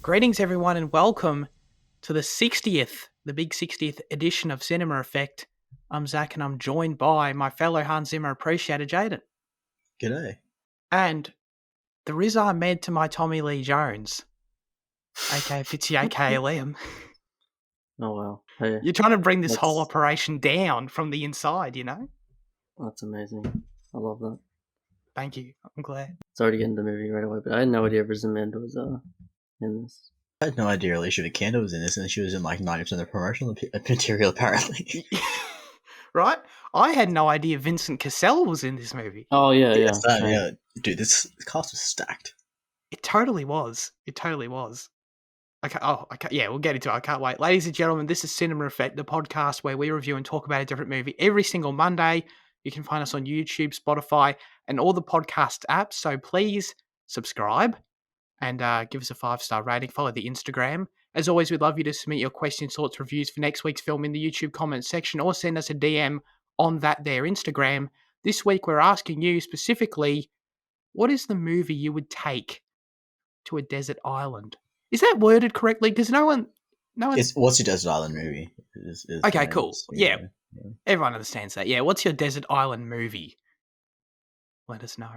Greetings, everyone, and welcome to the big 60th edition of Cinema Effect. I'm Zach, and I'm joined by my fellow Hans Zimmer appreciator, Jaden. G'day. And the Riz Ahmed to my Tommy Lee Jones, aka Fitzy, aka Liam. Oh, wow. Hey, You're trying to bring this whole operation down from the inside, you know? that's amazing. I love that. Thank you. I'm glad. Sorry to get into the movie right away, but I had no idea Riz Ahmed was in this. I had no idea Alicia Vikander was in this, and she was in like 90% of the promotional material, apparently. Right? I had no idea Vincent Cassel was in this movie. Oh, yeah. Yeah. Dude, this cast was stacked. It totally was. Yeah, we'll get into it. I can't wait. Ladies and gentlemen, this is Cinema Effect, the podcast where we review and talk about a different movie every single Monday. You can find us on YouTube, Spotify, and all the podcast apps. So please subscribe and give us a 5-star rating. Follow the Instagram. As always, we'd love you to submit your questions, thoughts, reviews for next week's film in the YouTube comments section, or send us a DM on that there Instagram. This week, we're asking you specifically, what is the movie you would take to a desert island? Is that worded correctly? Because no one. What's your desert island movie? Okay, cool. Yeah. Everyone understands that. Yeah, what's your desert island movie? Let us know.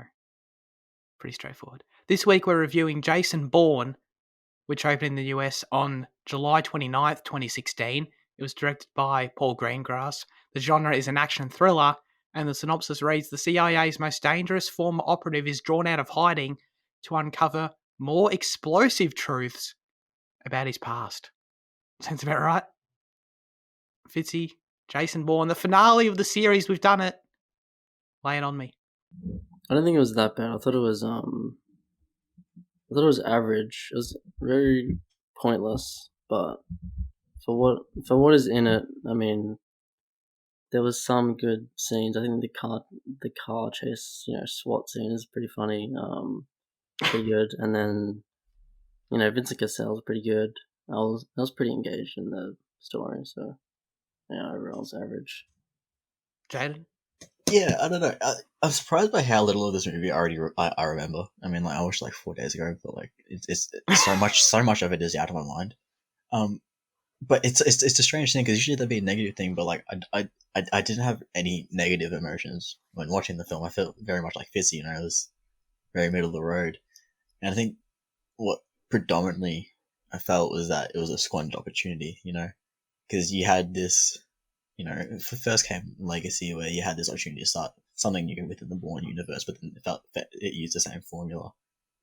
Pretty straightforward. This week we're reviewing Jason Bourne, which opened in the US on July 29th, 2016. It was directed by Paul Greengrass. The genre is an action thriller, and the synopsis reads, the CIA's most dangerous former operative is drawn out of hiding to uncover more explosive truths about his past. Sounds about right? Fitzy, Jason Bourne, the finale of the series, we've done it. Lay it on me. I don't think it was that bad. I thought it was average. It was very pointless, but for what is in it, I mean, there was some good scenes. I think the car chase, SWAT scene is pretty funny, pretty good. And then, Vincent Cassel was pretty good. I was pretty engaged in the story, so yeah, overall it's average. Jaden? Yeah, I don't know. I'm surprised by how little of this movie I remember. I mean, like I watched like 4 days ago, but like it's so much of it is out of my mind. But it's a strange thing because usually that'd be a negative thing, but like I didn't have any negative emotions when watching the film. I felt very much like Fizzy, it was very middle of the road, and I think what predominantly I felt was that it was a squandered opportunity, because you had this. First came Legacy, where you had this opportunity to start something new within the Bourne universe, but then it used the same formula.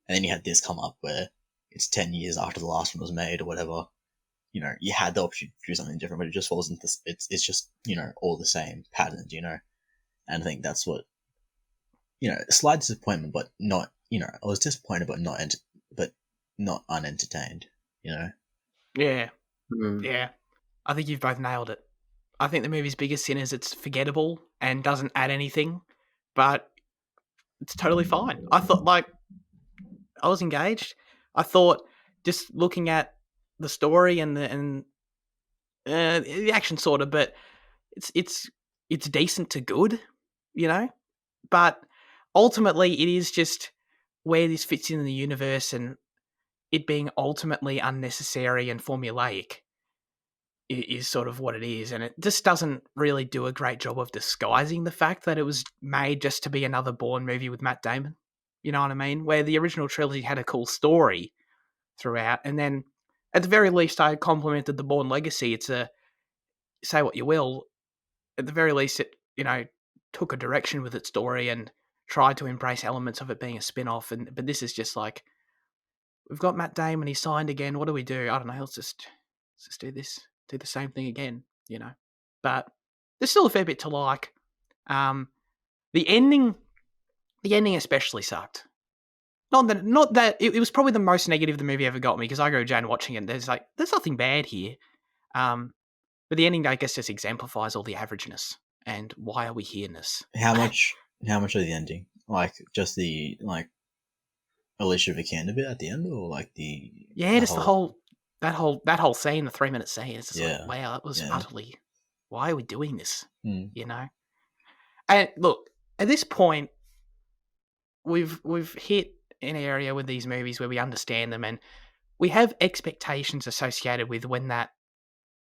And then you had this come up where it's 10 years after the last one was made or whatever. You had the opportunity to do something different, but it just wasn't this. It's just all the same patterns. And I think that's what a slight disappointment, but not. I was disappointed, but not unentertained. Yeah. Mm. Yeah. I think you've both nailed it. I think the movie's biggest sin is it's forgettable and doesn't add anything, but it's totally fine. I thought, I was engaged. I thought just looking at the story and the action sort of, but it's decent to good, But ultimately, it is just where this fits in the universe and it being ultimately unnecessary and formulaic is sort of what it is, and it just doesn't really do a great job of disguising the fact that it was made just to be another Bourne movie with Matt Damon. You know what I mean? Where the original trilogy had a cool story throughout, and then at the very least, I complimented the Bourne legacy. It's say what you will, at the very least, it took a direction with its story and tried to embrace elements of it being a spin-off. But this is just like, we've got Matt Damon, he's signed again. What do we do? I don't know. Let's just do this. Do the same thing again, But there's still a fair bit to like. The ending especially sucked. Not that it was probably the most negative the movie ever got me, because I go Jane watching it. There's nothing bad here. But the ending, I guess, just exemplifies all the averageness and why are we here-ness. How much of the ending? Like just the Alicia Vikander bit at the end, or like the just the whole. That whole scene, the 3-minute scene, it's just like, wow, that was utterly. Why are we doing this? Mm. And look, at this point, we've hit an area with these movies where we understand them, and we have expectations associated with when that,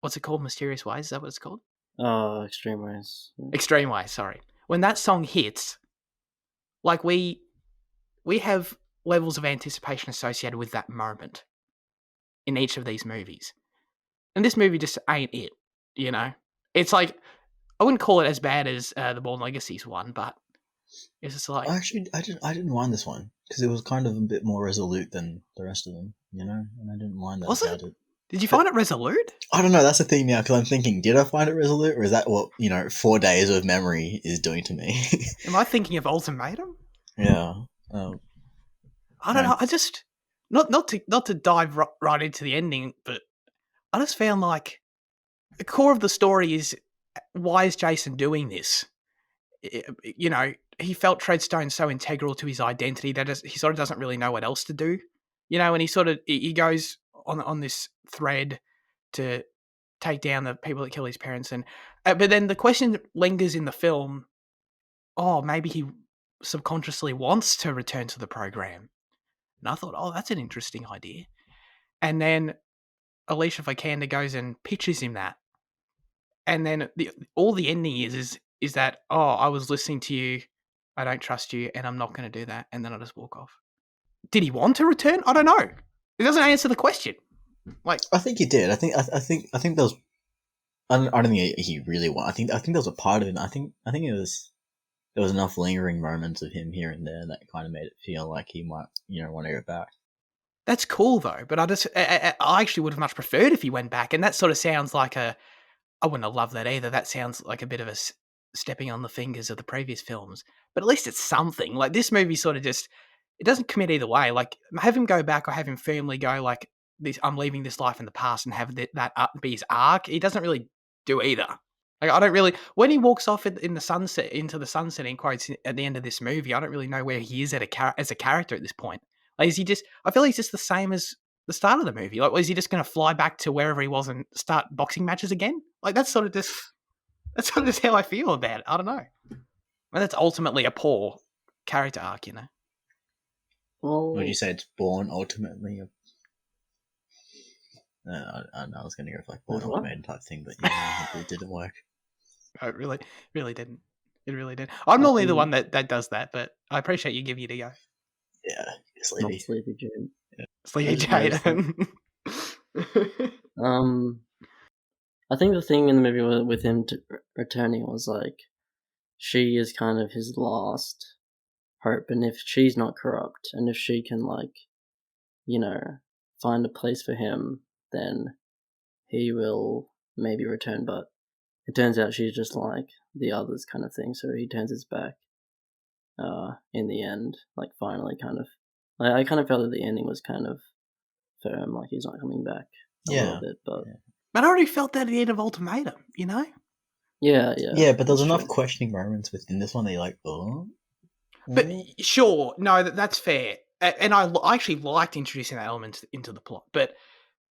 what's it called? Mysterious Ways? Is that what it's called? Oh, Extreme Ways. Yeah. Extreme Ways, sorry. When that song hits, like we have levels of anticipation associated with that moment in each of these movies. And this movie just ain't it, you know? It's like, I wouldn't call it as bad as the Bourne Legacies one, but it's just like... Actually, I didn't mind this one because it was kind of a bit more resolute than the rest of them, you know, and I didn't mind that Was about it? it. Did you find it resolute? I don't know. That's the thing now because I'm thinking, did I find it resolute, or is that what 4 days of memory is doing to me? Am I thinking of Ultimatum? Yeah. I don't know. I just not to dive right into the ending, but I just found like the core of the story is, why is Jason doing this? You know, he felt Treadstone so integral to his identity that he sort of doesn't really know what else to do. You know, and he goes on this thread to take down the people that kill his parents, and but then the question lingers in the film. Oh, maybe he subconsciously wants to return to the program. And I thought, oh, that's an interesting idea. And then Alicia Vikander goes and pitches him that. And then all the ending is that, oh, I was listening to you, I don't trust you, and I'm not going to do that. And then I just walk off. Did he want to return? I don't know. It doesn't answer the question. Like, I think he did. I think there was. I don't think he really wanted. I think there was a part of it. I think it was. There was enough lingering moments of him here and there that kind of made it feel like he might, want to go back. That's cool though, but I actually would have much preferred if he went back, and that sort of sounds like I wouldn't have loved that either. That sounds like a bit of a stepping on the fingers of the previous films, but at least it's something. Like this movie sort of just, it doesn't commit either way. Like have him go back or have him firmly go like this, I'm leaving this life in the past, and have that be his arc. He doesn't really do either. Like I don't really, when he walks off in the sunset, into the sunset in quotes at the end of this movie, I don't really know where he is as a character at this point. Like is he just, I feel he's just the same as the start of the movie. Like is he just going to fly back to wherever he was and start boxing matches again? Like that's sort of just how I feel about it. I don't know. And that's ultimately a poor character arc, you know. Well, Would you say it's Bourne ultimately? I was going to go for like Bourne Ultimatum type thing, but it didn't work. No, it really didn't. It really did. I'm normally the one that does that, but I appreciate you giving it a go. Yeah, Sleepy. Not Sleepy Jane. Yeah. Sleepy Jane. I think the thing in the movie with him returning was like, she is kind of his last hope, and if she's not corrupt, and if she can find a place for him, then he will maybe return. But it turns out she's just like the others kind of thing, so he turns his back in the end, like finally kind of. I kind of felt that the ending was kind of firm, like he's not coming back a little bit, but... But I already felt that at the end of Ultimatum, you know? Yeah. Yeah, but there's enough questioning moments within this one that you're like, oh? But sure, no, that's fair. And I actually liked introducing that element into the plot, but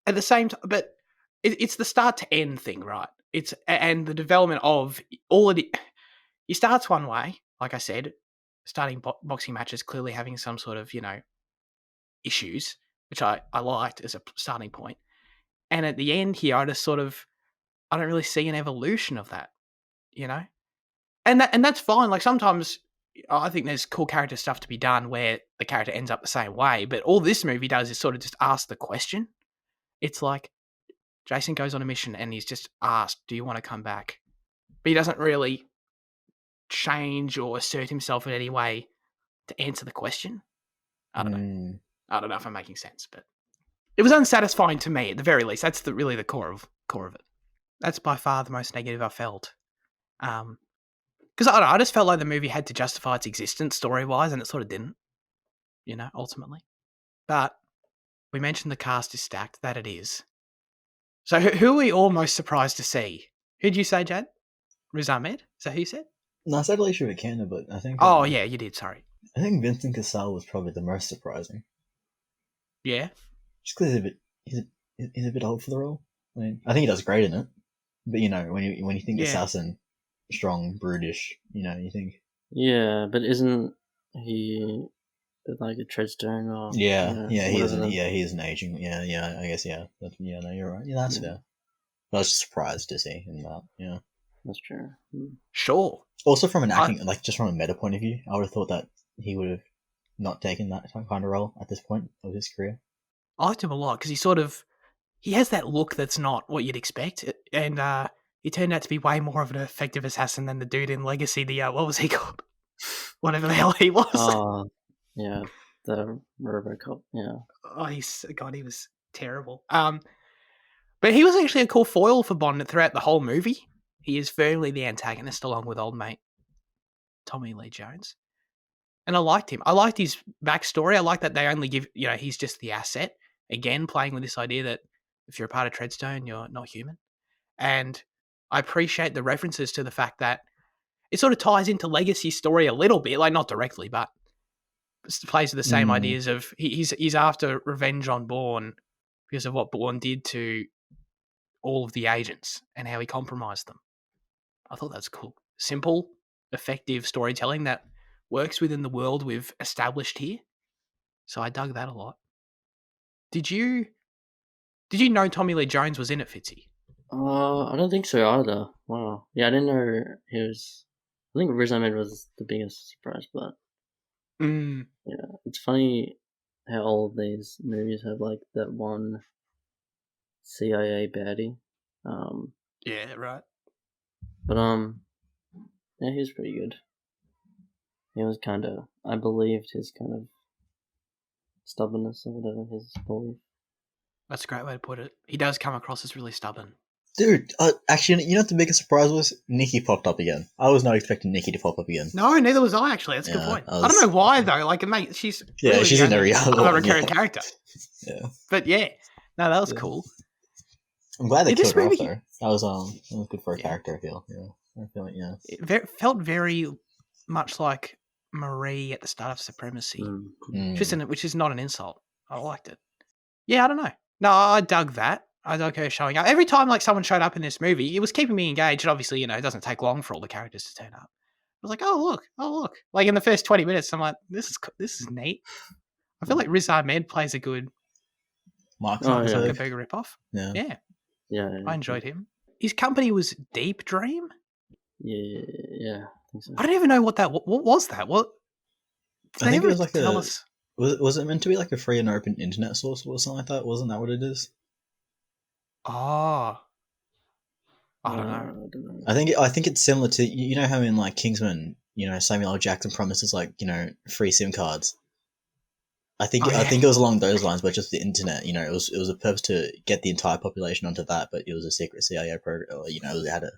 at the same time, but it's the start to end thing, right? And the development of all of it. He starts one way, like I said, starting boxing matches, clearly having some sort of, issues, which I liked as a starting point. And at the end here, I don't really see an evolution of that, you know? And that's fine. Like sometimes I think there's cool character stuff to be done where the character ends up the same way, but all this movie does is sort of just ask the question. It's like Jason goes on a mission and he's just asked, do you want to come back? But he doesn't really change or assert himself in any way to answer the question. I don't know. I don't know if I'm making sense, but it was unsatisfying to me at the very least. That's really the core of it. That's by far the most negative I felt. Because I don't know, I just felt like the movie had to justify its existence story-wise, and it sort of didn't, ultimately. But we mentioned the cast is stacked, that it is. So who are we all most surprised to see? Who'd you say, Jad? Riz Ahmed? Is that who you said? No, I said Alicia Vikander, but I think... Oh, yeah, you did, sorry. I think Vincent Cassel was probably the most surprising. Yeah? Just because he's a bit old for the role. I mean, I think he does great in it. But, when you think assassin, strong, brutish, you think... Yeah, but isn't he with like a treadstone or Yeah, he is. whatever. He is an aging. Yeah. I guess yeah. No, you're right. Yeah, that's fair. I was just surprised to see in that. Yeah. That's true. Sure. Also, from an acting, like just from a meta point of view, I would have thought that he would have not taken that kind of role at this point of his career. I liked him a lot because he has that look that's not what you'd expect, and he turned out to be way more of an effective assassin than the dude in Legacy. The what was he called? Whatever the hell he was. Yeah, the RoboCop. Yeah. Oh, he was terrible. But he was actually a cool foil for Bond throughout the whole movie. He is firmly the antagonist along with old mate Tommy Lee Jones. And I liked him. I liked his backstory. I like that they only give, he's just the asset. Again, playing with this idea that if you're a part of Treadstone, you're not human. And I appreciate the references to the fact that it sort of ties into Legacy's story a little bit, like not directly, but plays with the same ideas of he's after revenge on Bourne because of what Bourne did to all of the agents and how he compromised them. I thought that's cool. Simple, effective storytelling that works within the world we've established here. So I dug that a lot. Did you know Tommy Lee Jones was in it, Fitzy? I don't think so either. Wow. Yeah, I didn't know he was. I think Riz Ahmed was the biggest surprise, but yeah, it's funny how all of these movies have like that one CIA baddie. Yeah, right. But yeah, he was pretty good. He was kind of, I believed his kind of stubbornness or whatever his belief. That's a great way to put it. He does come across as really stubborn. Dude, actually, you know what the biggest surprise was? Nikki popped up again. I was not expecting Nikki to pop up again. No, neither was I, actually. That's a good point. I don't know why, though. Like, mate, she's she's in every other recurring character. Yeah. But yeah, no, that was cool. I'm glad they killed her off, though. That was good for a character, I feel. Yeah. I feel like, yeah. It felt very much like Marie at the start of Supremacy, which is not an insult. I liked it. Yeah, I don't know. No, I dug that. I dug her showing up. Every time like someone showed up in this movie, it was keeping me engaged. And obviously, it doesn't take long for all the characters to turn up. I was like, oh look. Like in the first 20 minutes, I'm like, this is neat. I feel like Riz Ahmed plays a good Mark Zuckerberg ripoff. Yeah. I enjoyed him. His company was Deep Dream. Yeah. I think so. I don't even know what was that. What? I think it was like tell us. Was it meant to be like a free and open internet source or something like that? Wasn't that what it is? Oh, I don't know. I think it's similar to how in like Kingsman, Samuel L. Jackson promises like free SIM cards. I think it was along those lines, but just the internet. It was a purpose to get the entire population onto that, but it was a secret CIA program. It had a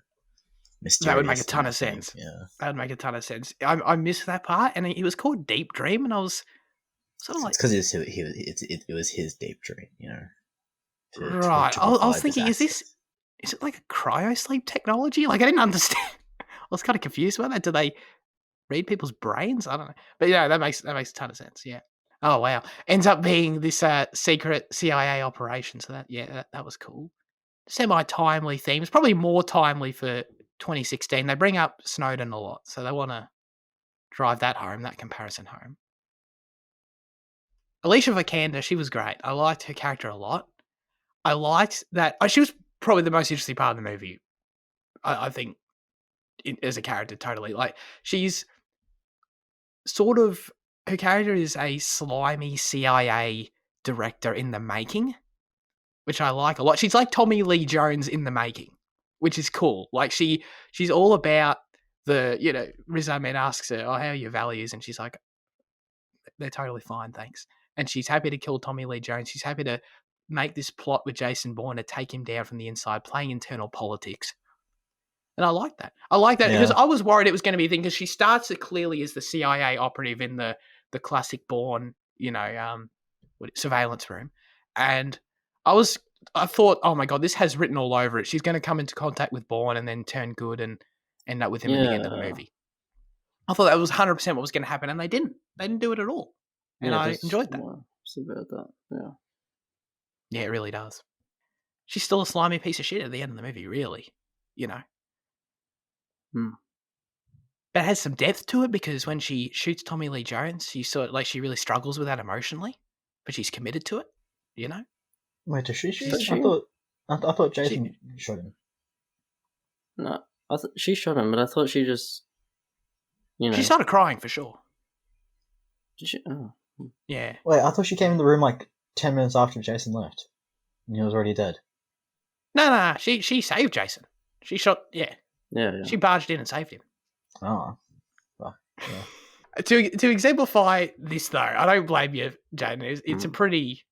mysterious. That would make a ton of sense. Yeah, that would make a ton of sense. I missed that part, and it was called Deep Dream, and I was sort of like, because it was his deep dream, right. I was thinking, is it like a cryo sleep technology? Like I didn't understand. I was kind of confused about that. Do they read people's brains? I don't know, but that makes a ton of sense. Yeah. Oh wow! Ends up being this secret CIA operation. So that was cool. Semi-timely themes, probably more timely for 2016. They bring up Snowden a lot, so they want to drive that comparison home. Alicia Vikander, she was great. I liked her character a lot. I liked that she was probably the most interesting part of the movie. I think as a character, totally. Like she's sort of. Her character is a slimy CIA director in the making, which I like a lot. She's like Tommy Lee Jones in the making, which is cool. Like she's all about the, Riz Ahmed asks her, oh, how are your values? And she's like, they're totally fine, thanks. And she's happy to kill Tommy Lee Jones. She's happy to make this plot with Jason Bourne to take him down from the inside, playing internal politics. And I like that. Because I was worried it was going to be a thing because she starts it clearly as the CIA operative in the classic Bourne, surveillance room. And I thought, oh my God, this has written all over it. She's going to come into contact with Bourne and then turn good and end up with him at the end of the movie. I thought that was 100% what was going to happen, and they didn't. They didn't do it at all. And I enjoyed that. It's about that, yeah. Yeah, it really does. She's still a slimy piece of shit at the end of the movie, really. But it has some depth to it because when she shoots Tommy Lee Jones, you saw it like she really struggles with that emotionally, but she's committed to it. You know, Wait, does she shoot Does him? she? I thought Jason shot him. No, she shot him, but I thought she just, she started crying for sure. Did she? Oh. Yeah. Wait, I thought she came in the room like 10 minutes after Jason left, and he was already dead. No. She saved Jason. She shot. Yeah. She barged in and saved him. Oh. Well, yeah. To exemplify this though, I don't blame you, Jaden. It's a pretty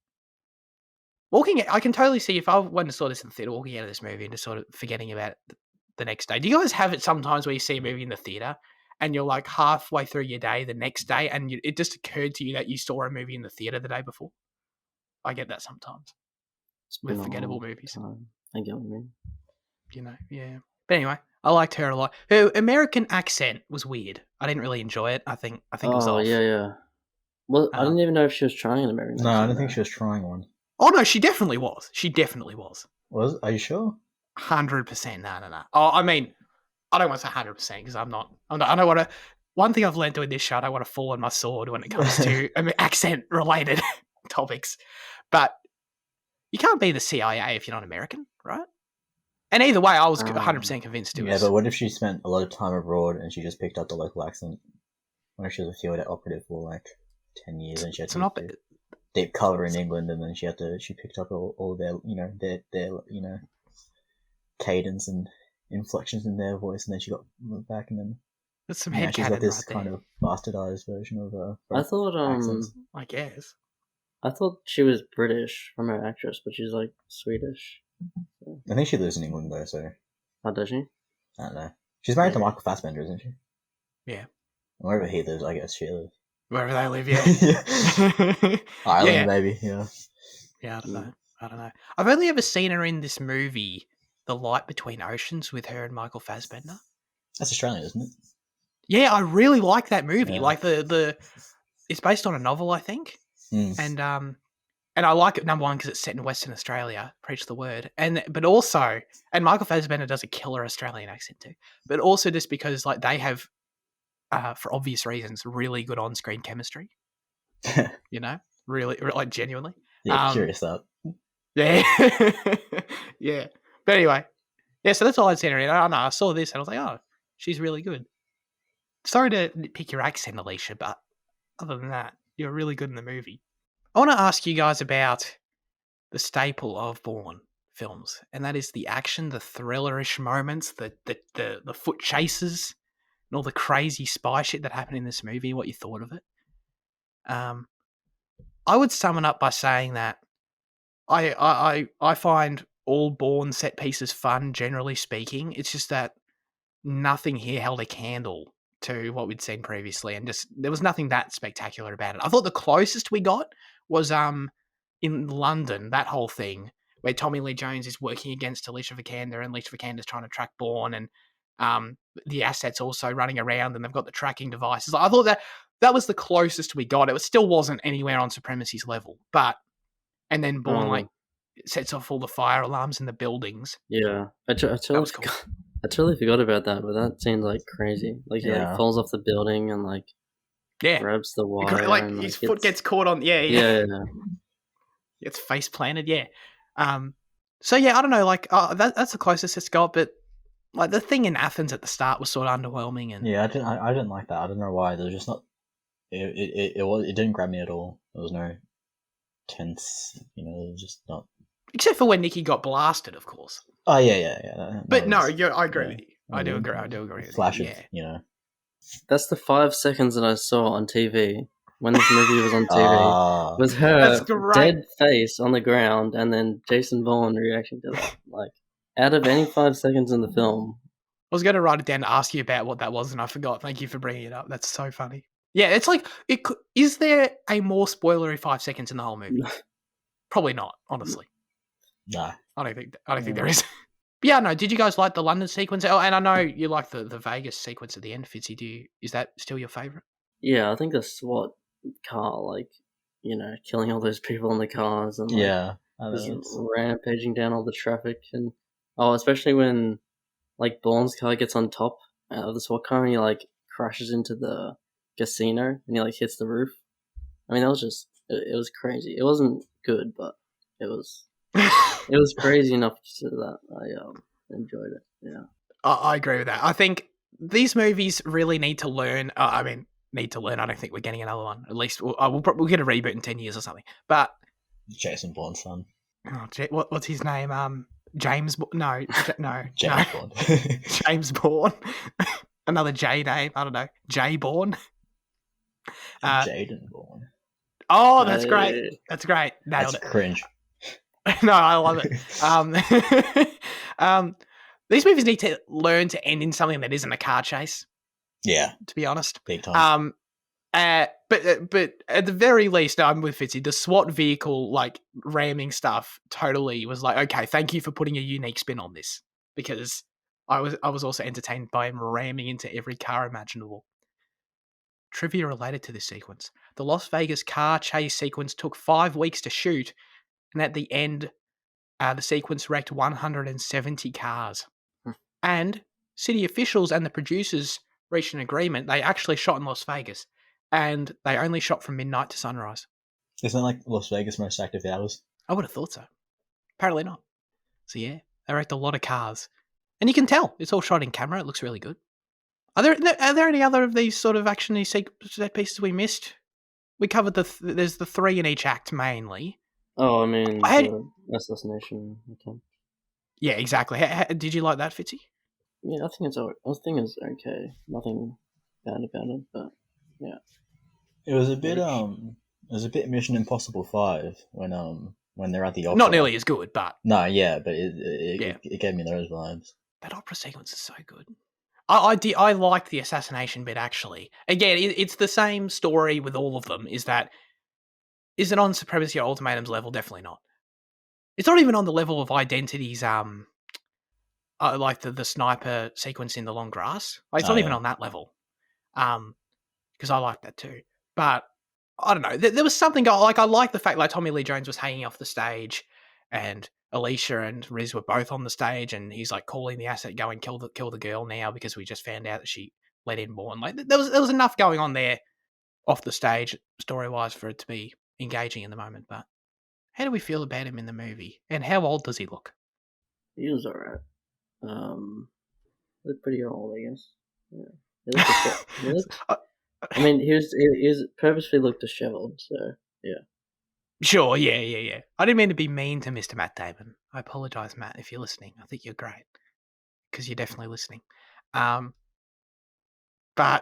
I can totally see if I went and saw this in the theater, walking out of this movie and just sort of forgetting about it the next day. Do you guys have it sometimes where you see a movie in the theater and you're like halfway through your day the next day and it just occurred to you that you saw a movie in the theater the day before? I get that sometimes with forgettable movies. I get what you mean. You know, yeah. But anyway, I liked her a lot. Her American accent was weird. I didn't really enjoy it. I think it was off. Yeah. Well, I didn't even know if she was trying an American accent. No, I don't think she was trying one. Oh no, she definitely was. Was? Are you sure? 100%. No. Oh, I mean, I don't want to say 100% because I don't want to. One thing I've learned doing this show, I don't want to fall on my sword when it comes to accent related topics. But you can't be the CIA if you're not American, right? And either way, I was 100% convinced it was. Yeah, but what if she spent a lot of time abroad and she just picked up the local accent? What if she was a field operative for like 10 years and she had to deep cover in England, and then she picked up all their their cadence and inflections in their voice, and then she got back, and then that's some head she's got this right kind of bastardized version of I thought accents. I guess I thought she was British from her actress, but she's like Swedish. So. I think she lives in England though, so. Oh, does she? I don't know. She's married to Michael Fassbender, isn't she? Yeah. Wherever he lives, I guess she lives. Wherever they live, yeah. Ireland, maybe, yeah. Yeah, I don't know. I've only ever seen her in this movie, The Light Between Oceans, with her and Michael Fassbender. That's Australian, isn't it? Yeah, I really like that movie. Yeah. Like it's based on a novel, I think, and I like it, number one, because it's set in Western Australia. Preach the word, but also, and Michael Fassbender does a killer Australian accent too. But also just because like they have, for obvious reasons, really good on-screen chemistry. You know, really, like genuinely. Yeah, curious that. Yeah, yeah. But anyway, yeah. So that's all I'd seen her in. I know I saw this and I was like, oh, she's really good. Sorry to pick your accent, Alicia, but other than that, you're really good in the movie. I want to ask you guys about the staple of Bourne films, and that is the action, the thrillerish moments, the foot chases, and all the crazy spy shit that happened in this movie. What you thought of it? I would sum it up by saying that I find all Bourne set pieces fun, generally speaking. It's just that nothing here held a candle to what we'd seen previously, and just there was nothing that spectacular about it. I thought the closest we got was in London, that whole thing where Tommy Lee Jones is working against Alicia Vikander, and Alicia Vikander's trying to track Bourne, and the assets also running around, and they've got the tracking devices. I thought that was the closest we got. It still wasn't anywhere on Supremacy's level, and then Bourne like sets off all the fire alarms in the buildings. Yeah, I totally forgot about that, but that seemed like crazy. Like he like falls off the building and like grabs the wire, like and, his foot gets caught on. Yeah. It's face planted. Yeah. So yeah, I don't know. Like that's the closest it's got, but like the thing in Athens at the start was sort of underwhelming. And yeah, I didn't like that. I don't know why. There's just not. It didn't grab me at all. There was no tense. It was just not. Except for when Nikki got blasted, of course. Oh yeah. But no, I agree with you. I do agree. Flash of, That's the 5 seconds that I saw on TV when this movie was on TV. Was her dead face on the ground, and then Jason Bourne reacting to that. Like, out of any 5 seconds in the film. I was going to write it down to ask you about what that was, and I forgot. Thank you for bringing it up. That's so funny. Yeah, it's like, is there a more spoilery 5 seconds in the whole movie? Probably not, honestly. No. I don't think there is. But yeah, no. Did you guys like the London sequence? Oh, and I know you like the Vegas sequence at the end, Fitzy. Is that still your favourite? Yeah, I think the SWAT car, like, killing all those people in the cars and just rampaging down all the traffic, and especially when like Bourne's car gets on top of the SWAT car and he like crashes into the casino and he like hits the roof. I mean, that was just it was crazy. It wasn't good, but it was crazy enough so that I enjoyed it. Yeah, I agree with that. I think these movies really need to learn. Need to learn. I don't think we're getting another one. At least we'll get a reboot in 10 years or something. But Jason Bourne, son. what's his name? James. No, James Bourne. James Bourne. Another J name. I don't know. J Bourne. Jaden Bourne. Oh, that's great. That's great. Nailed That's cringe. No, I love it. These movies need to learn to end in something that isn't a car chase. Yeah, to be honest. big time. But at the very least, I'm with Fitzy. The SWAT vehicle, like ramming stuff, totally was like, okay, thank you for putting a unique spin on this, because I was also entertained by him ramming into every car imaginable. Trivia related to this sequence: the Las Vegas car chase sequence took 5 weeks to shoot, and at the end, the sequence wrecked 170 cars. And city officials and the producers reached an agreement. They actually shot in Las Vegas, and they only shot from midnight to sunrise. Isn't that like Las Vegas' most active hours? I would have thought so. Apparently not. So yeah, they wrecked a lot of cars, and you can tell it's all shot in camera. It looks really good. Are there any other of these sort of action set pieces we missed? We covered there's the 3 in each act mainly. Oh, I mean, the assassination attempt. Yeah, exactly. Did you like that, Fitzy? Yeah, I think it's okay. Nothing bad about it, but yeah. It was a bit Mission Impossible 5 when they're at the opera. Not nearly as good, but no, yeah, but it gave me those vibes. That opera sequence is so good. I like the assassination bit, actually. Again, it's the same story with all of them. Is it on Supremacy or Ultimatum's level? Definitely not. It's not even on the level of Identity's like the sniper sequence in the long grass. Like, it's not even on that level. Because I like that too. But I don't know. There was something I like the fact like Tommy Lee Jones was hanging off the stage, and Alicia and Riz were both on the stage, and he's like calling the asset, going kill the girl now because we just found out that she let in Bourne. Like there was enough going on there off the stage story wise for it to be engaging in the moment. But how do we feel about him in the movie? And how old does he look? He was alright. Looked pretty old, I guess. Yeah. I mean, he was purposely looked disheveled, so yeah. Sure, yeah. I didn't mean to be mean to Mr. Matt Damon. I apologise, Matt, if you're listening. I think you're great, because you're definitely listening. But I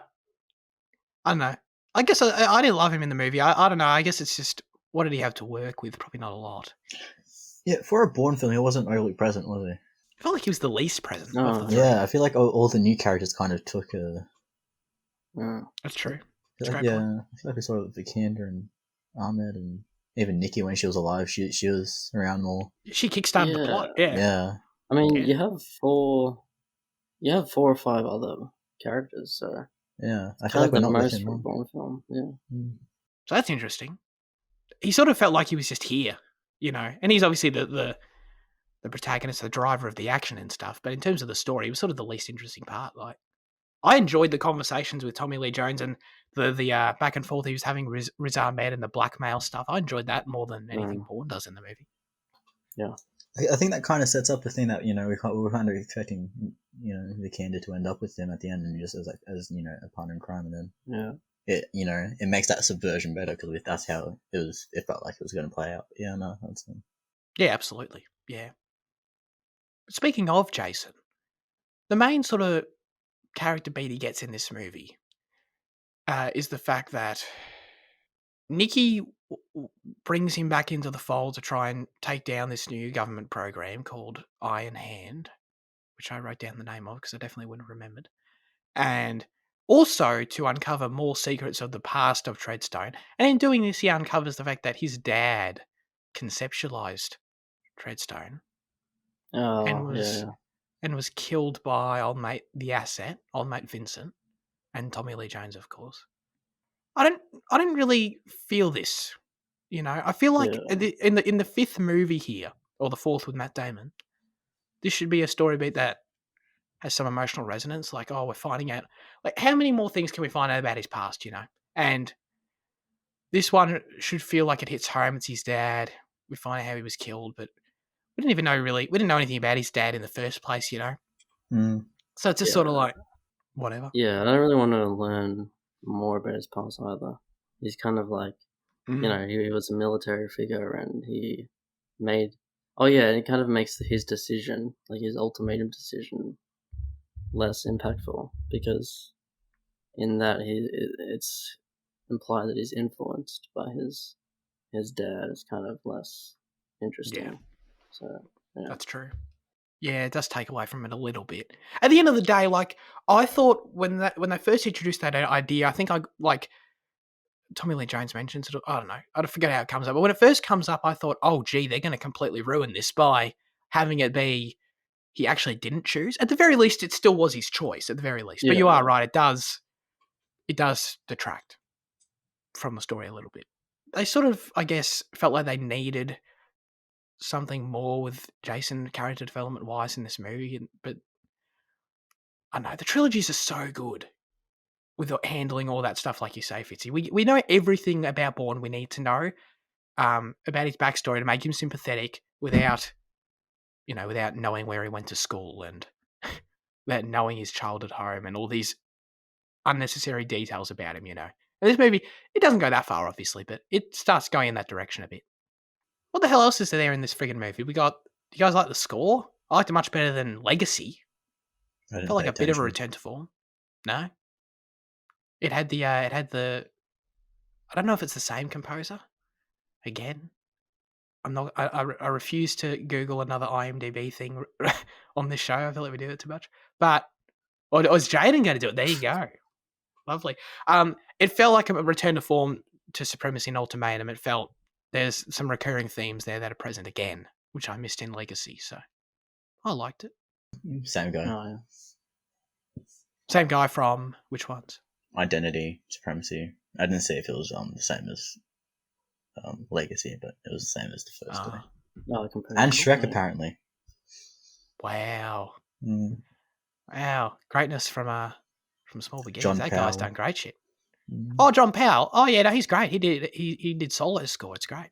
don't know. I guess I didn't love him in the movie. I don't know. I guess it's just, what did he have to work with? Probably not a lot. Yeah, for a Bourne film, he wasn't overly present, was he? I felt like he was the least present Oh, of the three. Yeah, I feel like all the new characters kind of took a... That's true. I feel like we saw Vikander and Ahmed and even Nikki when she was alive. She was around more. She kickstarted the plot. Yeah. I mean, you have 4 or 5 other characters, so yeah, I feel like we're not most for a Bond film. Yeah. So that's interesting. He sort of felt like he was just here, and he's obviously the protagonist, the driver of the action and stuff. But in terms of the story, he was sort of the least interesting part. Like, I enjoyed the conversations with Tommy Lee Jones and the back and forth he was having with Riz Ahmed and the blackmail stuff. I enjoyed that more than anything Bourne does in the movie. Yeah, I think that kind of sets up the thing that we were kind of expecting Vikander to end up with him at the end, and just as a partner in crime, and then it makes that subversion better because that's how it was. It felt like it was going to play out. Yeah, no, that's yeah, absolutely, yeah. Speaking of Jason, the main sort of character beat he gets in this movie is the fact that Nikki brings him back into the fold to try and take down this new government program called Iron Hand, which I wrote down the name of because I definitely wouldn't have remembered, and also to uncover more secrets of the past of Treadstone. And in doing this, he uncovers the fact that his dad conceptualized Treadstone and was killed by old mate Vincent, and Tommy Lee Jones, of course. I didn't really feel this. I feel like in the 5th movie here, or the 4th with Matt Damon, this should be a story beat that has some emotional resonance. Like, oh, we're finding out. Like, how many more things can we find out about his past? And this one should feel like it hits home. It's his dad. We find out how he was killed, but we didn't even know we didn't know anything about his dad in the first place. Mm. So it's just Yeah. sort of like whatever. Yeah, I don't really want to learn more about his past either. He's kind of like, he was a military figure and he made. Oh yeah, and it kind of makes his decision, like his ultimatum decision, less impactful because in that it's implied that he's influenced by his dad. It's kind of less interesting. Yeah. So yeah. That's true. Yeah, it does take away from it a little bit. At the end of the day, like I thought when they first introduced that idea, I think Tommy Lee Jones mentions it. I don't know. I forget how it comes up. But when it first comes up, I thought, oh, gee, they're going to completely ruin this by having it be he actually didn't choose. At the very least, it still was his choice, at the very least. But you are right. It does detract from the story a little bit. They sort of, I guess, felt like they needed something more with Jason character development-wise in this movie. But I don't know. The trilogies are so good with handling all that stuff, like you say, Fitzy. We know everything about Bourne we need to know about his backstory to make him sympathetic without knowing where he went to school and without knowing his childhood home and all these unnecessary details about him, And this movie, it doesn't go that far, obviously, but it starts going in that direction a bit. What the hell else is there in this friggin' movie? Do you guys like the score? I liked it much better than Legacy. I Felt like a bit of a return to form. No? It had the I don't know if it's the same composer. Again, I'm not. I refuse to Google another IMDb thing on this show. I feel like we do it too much. But or was Jaden going to do it? There you go. Lovely. It felt like a return to form to Supremacy and Ultimatum. It felt there's some recurring themes there that are present again, which I missed in Legacy. So I liked it. Same guy. Oh, yeah. Same guy from which ones? Identity, Supremacy. I didn't see if it was the same as Legacy, but it was the same as the first guy. No, And Shrek, apparently. Wow. Mm. Wow. Greatness from Small Beginnings. John That Powell. guy's done great shit. Mm. Oh, John Powell. Oh yeah, no, he's great. He did solo score. It's great.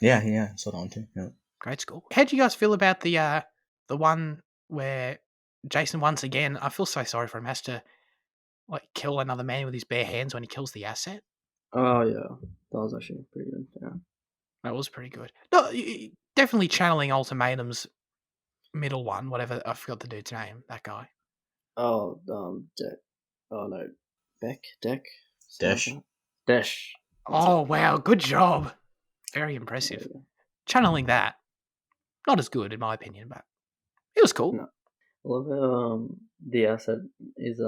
Yeah, saw that one too. Yeah. Great score. How do you guys feel about the one where Jason once again, I feel so sorry for him, has to like kill another man with his bare hands when he kills the asset? Oh yeah, that was actually pretty good. Yeah, that was pretty good. No, definitely channeling Ultimatum's middle one, whatever. I forgot the dude's name. That guy. Oh, oh no, Deck. Desh. Oh wow, good job. Very impressive. Yeah. Channeling that. Not as good in my opinion, but it was cool. No. I love how the asset is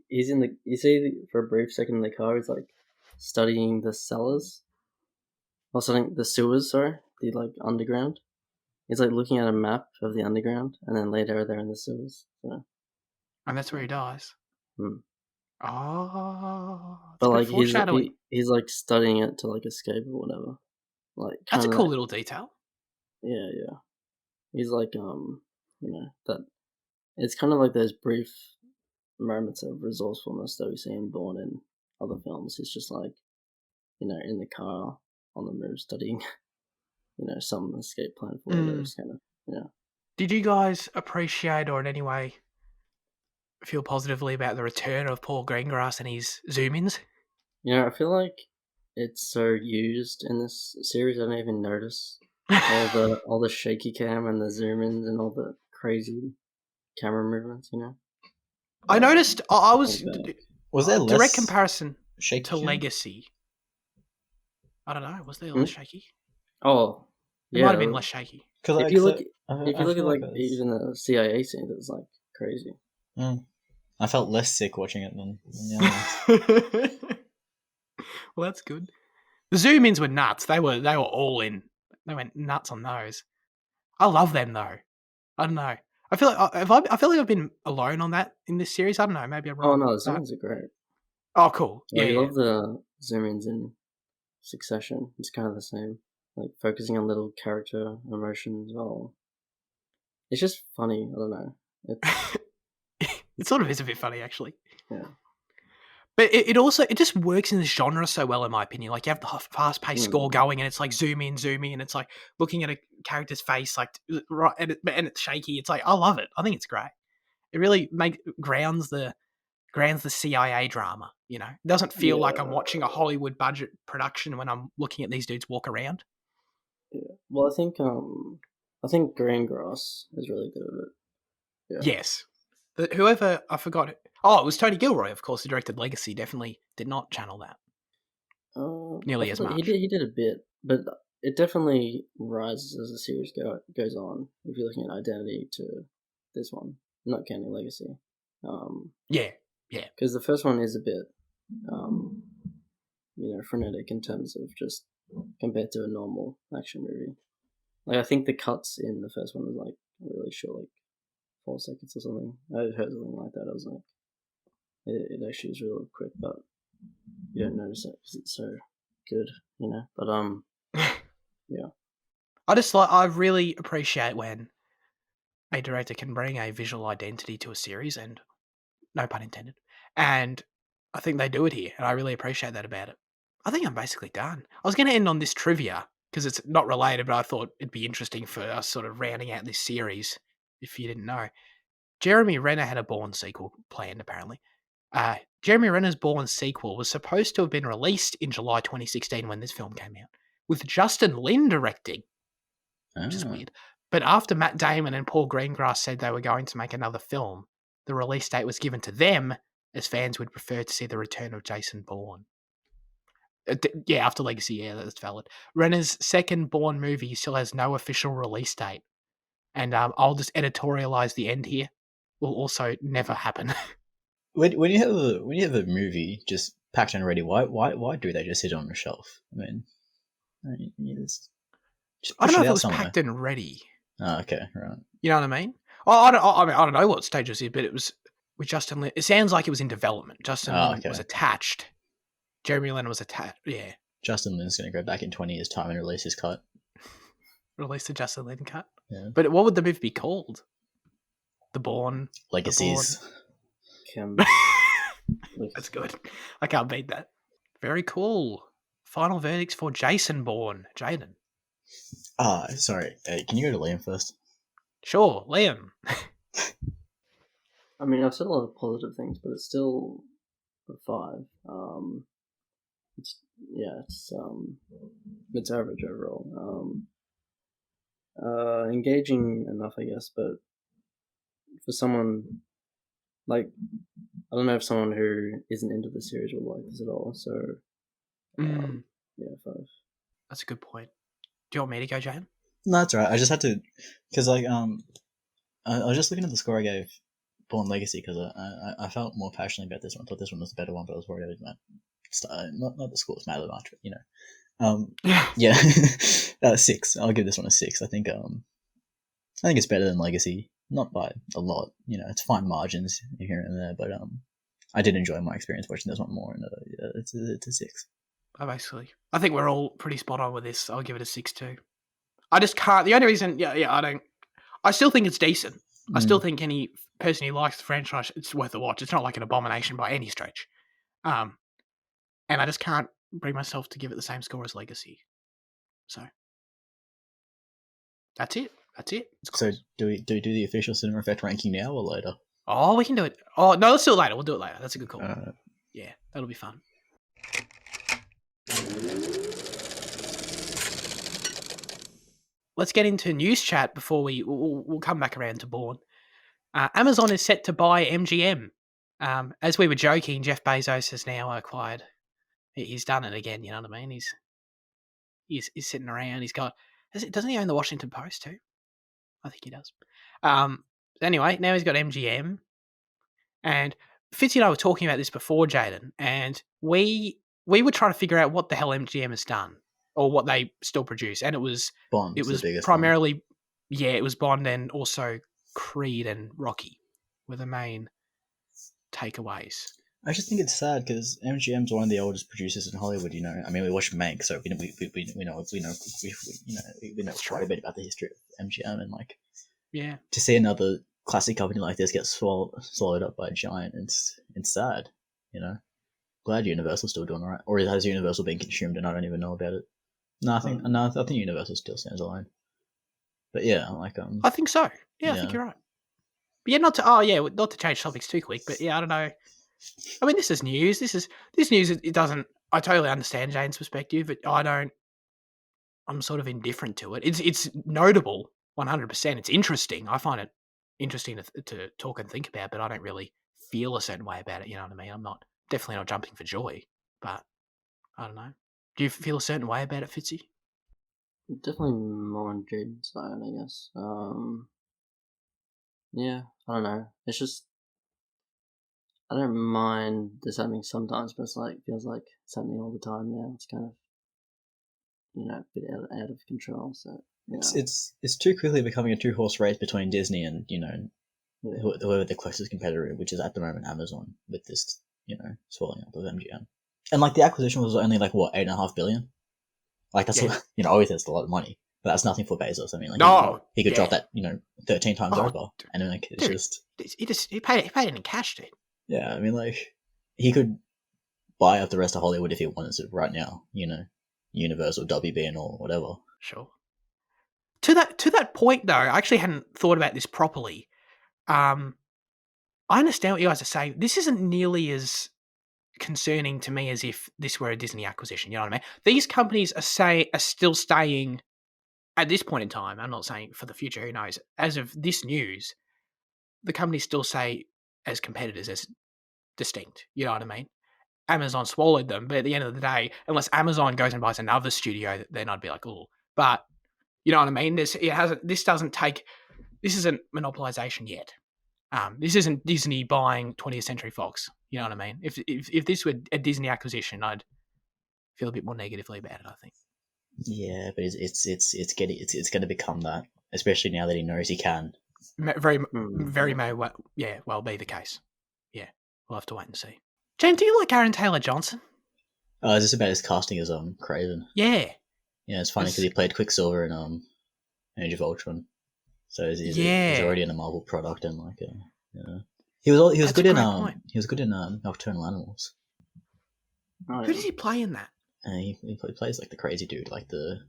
he's in the, you see for a brief second in the car he's like studying the cellars or studying the sewers, sorry, the like underground. He's like looking at a map of the underground and then later they're in the sewers. So. And that's where he dies. Hmm. Oh, but like foreshadowing. he's like studying it to like escape or whatever. Like that's a cool little detail. Yeah. He's like that. It's kind of like those brief moments of resourcefulness that we see in Bourne in other films. It's just like, in the car on the move studying, some escape plan for those kind of, yeah. Did you guys appreciate or in any way feel positively about the return of Paul Greengrass and his zoom-ins? I feel like it's so used in this series. I don't even notice all the shaky cam and the zoom-ins and all the crazy camera movements. I noticed. I was there less direct comparison shaky to cam? Legacy. I don't know. Was there less shaky? Oh, it might have been less shaky. If you look at like even the CIA scenes, it's like crazy. I felt less sick watching it than the other ones. Well, that's good. The zoom-ins were nuts. They were all in. They went nuts on those. I love them though. I don't know. I feel like I feel like I've been alone on that in this series. I don't know. Maybe I'm wrong. Oh no, the zoom-ins are great. Oh, cool. I love the zoom-ins in Succession. It's kind of the same, like focusing on little character emotions. Well, it's just funny. I don't know. It's It sort of is a bit funny, actually. yeah. But it just works in the genre so well, in my opinion. Like, you have the fast paced score Mm. going, and it's like zoom in, and it's like looking at a character's face, like right, and it's shaky. It's like, I love it. I think it's great. It really grounds the CIA drama. You know, it doesn't feel like I'm Yeah. watching a Hollywood budget production when I'm looking at these dudes walk around. Yeah. Well, I think Greengrass is really good at it. Yeah. Yes, whoever I forgot. Oh, it was Tony Gilroy, of course, who directed Legacy. Definitely did not channel that I nearly as feel like much. he did a bit, but it definitely rises as the series goes on. If you're looking at Identity to this one, not counting Legacy, Yeah. because the first one is a bit, frenetic in terms of just compared to a normal action movie. Like, I think the cuts in the first one was like really short, like 4 seconds or something. I heard something like that. I was like, it actually is really quick, but you don't notice it because it's so good, you know. But yeah. I really appreciate when a director can bring a visual identity to a series, and no pun intended. And I think they do it here, and I really appreciate that about it. I think I'm basically done. I was going to end on this trivia because it's not related, but I thought it'd be interesting for us sort of rounding out this series. If you didn't know, Jeremy Renner had a Bourne sequel planned, apparently. Jeremy Renner's Bourne sequel was supposed to have been released in July 2016 when this film came out, with Justin Lin directing, which is weird. But after Matt Damon and Paul Greengrass said they were going to make another film, the release date was given to them, as fans would prefer to see the return of Jason Bourne. Yeah, after Legacy, yeah, that's valid. Renner's second Bourne movie still has no official release date. And I'll just editorialize the end here. Will also never happen. When you have a movie just packed and ready, why do they just sit on a shelf? I mean, you just I don't push know it if it out was somewhere. packed and ready. Oh, okay, right. You know what I mean? I don't know what stage it was in, but it was with Justin Lin. It sounds like it was in development. Justin Lin okay. was attached. Jeremy Renner was attached. Yeah. Justin Lin's going to go back in 20 years' time and release his cut. Release the Justin Lin cut. Yeah. But what would the movie be called? The Bourne. Legacies. That's good. I can't beat that. Very cool. Final verdicts for Jason Bourne. Jaden. Sorry. Can you go to Liam first? Sure, Liam. I mean, I've said a lot of positive things, but it's still a 5. It's average overall. Engaging enough, I guess, but for someone like, I don't know if someone who isn't into the series will like this at all. So, yeah, 5. That's a good point. Do you want me to go, Jane? No, that's all right. I just had to, because I was just looking at the score I gave Born Legacy because I felt more passionately about this one. I thought this one was the better one, but I was worried not the scores matter much, but you know, yeah, 6. I'll give this one a 6. I think it's better than Legacy, not by a lot. You know, it's fine margins here and there, but I did enjoy my experience watching this one more, and it's a 6. I think we're all pretty spot on with this. I'll give it a 6 too. I just can't. The only reason, I still think it's decent. I still think any person who likes the franchise, it's worth a watch. It's not like an abomination by any stretch. And I just can't bring myself to give it the same score as Legacy. So that's it. So do we do the official Cinema Effect ranking now or later? Oh, we can do it. Oh no, let's do it later. We'll do it later. That's a good call. Yeah, that'll be fun. Let's get into news chat before we'll come back around to Bourne. Amazon is set to buy MGM. As we were joking, Jeff Bezos has now acquired. He's done it again. You know what I mean? He's sitting around. He's got. Doesn't he own the Washington Post too? I think he does. Anyway, now he's got MGM, and Fitzy and I were talking about this before, Jaden, and we were trying to figure out what the hell MGM has done or what they still produce, and it was Bond. It was the biggest primarily, one. Yeah, it was Bond and also Creed and Rocky were the main takeaways. I just think it's sad because MGM's one of the oldest producers in Hollywood. You know, I mean, we watch Mank, so we know quite a bit about the history of MGM, and like, yeah, to see another classic company like this gets swallowed up by a giant. It's sad, you know. Glad Universal's still doing alright, or has Universal been consumed and I don't even know about it? No, I think Universal still stands alone. But yeah, like I think so. Yeah, I think you're right. But yeah, not to change topics too quick, but yeah, I don't know. I mean, this is news. This news. It doesn't. I totally understand Jane's perspective, but I don't. I'm sort of indifferent to it. It's notable, 100%. It's interesting. I find it interesting to talk and think about, but I don't really feel a certain way about it. You know what I mean? I'm definitely not jumping for joy, but I don't know. Do you feel a certain way about it, Fitzy? Definitely more on Jaden's side, I guess. Yeah, I don't know. It's just I don't mind this happening sometimes, but it's feels like it's happening all the time now. It's kind of a bit out of control. So yeah. It's too quickly becoming a 2-horse race between Disney and whoever the closest competitor, which is at the moment Amazon, with this swallowing up of MGM. And like the acquisition was only like what, $8.5 billion. Like that's obviously that's a lot of money, but that's nothing for Bezos. I mean, like he could drop that 13 times over, and like he paid it in cash, dude. Yeah, I mean, like he could buy up the rest of Hollywood if he wanted to right now. Universal, WB, and all whatever. Sure. To that point, though, I actually hadn't thought about this properly. I understand what you guys are saying. This isn't nearly as concerning to me as if this were a Disney acquisition. You know what I mean? These companies are still staying at this point in time. I'm not saying for the future. Who knows? As of this news, the companies still say as competitors, as distinct. You know what I mean? Amazon swallowed them, but at the end of the day, unless Amazon goes and buys another studio, then I'd be like, oh. But you know what I mean? This isn't monopolization yet. This isn't Disney buying 20th Century Fox. You know what I mean? If this were a Disney acquisition, I'd feel a bit more negatively about it, I think. Yeah, but it's going to become that, especially now that he knows he can. Very may well be the case. Yeah, we'll have to wait and see. Jane, do you like Aaron Taylor-Johnson? Oh, is this about his casting as Craven? Yeah. Yeah, it's funny because he played Quicksilver in Age of Ultron, so he's already in a Marvel product, and like he was good in Nocturnal Animals. Who does he play in that? He plays like the crazy dude, like the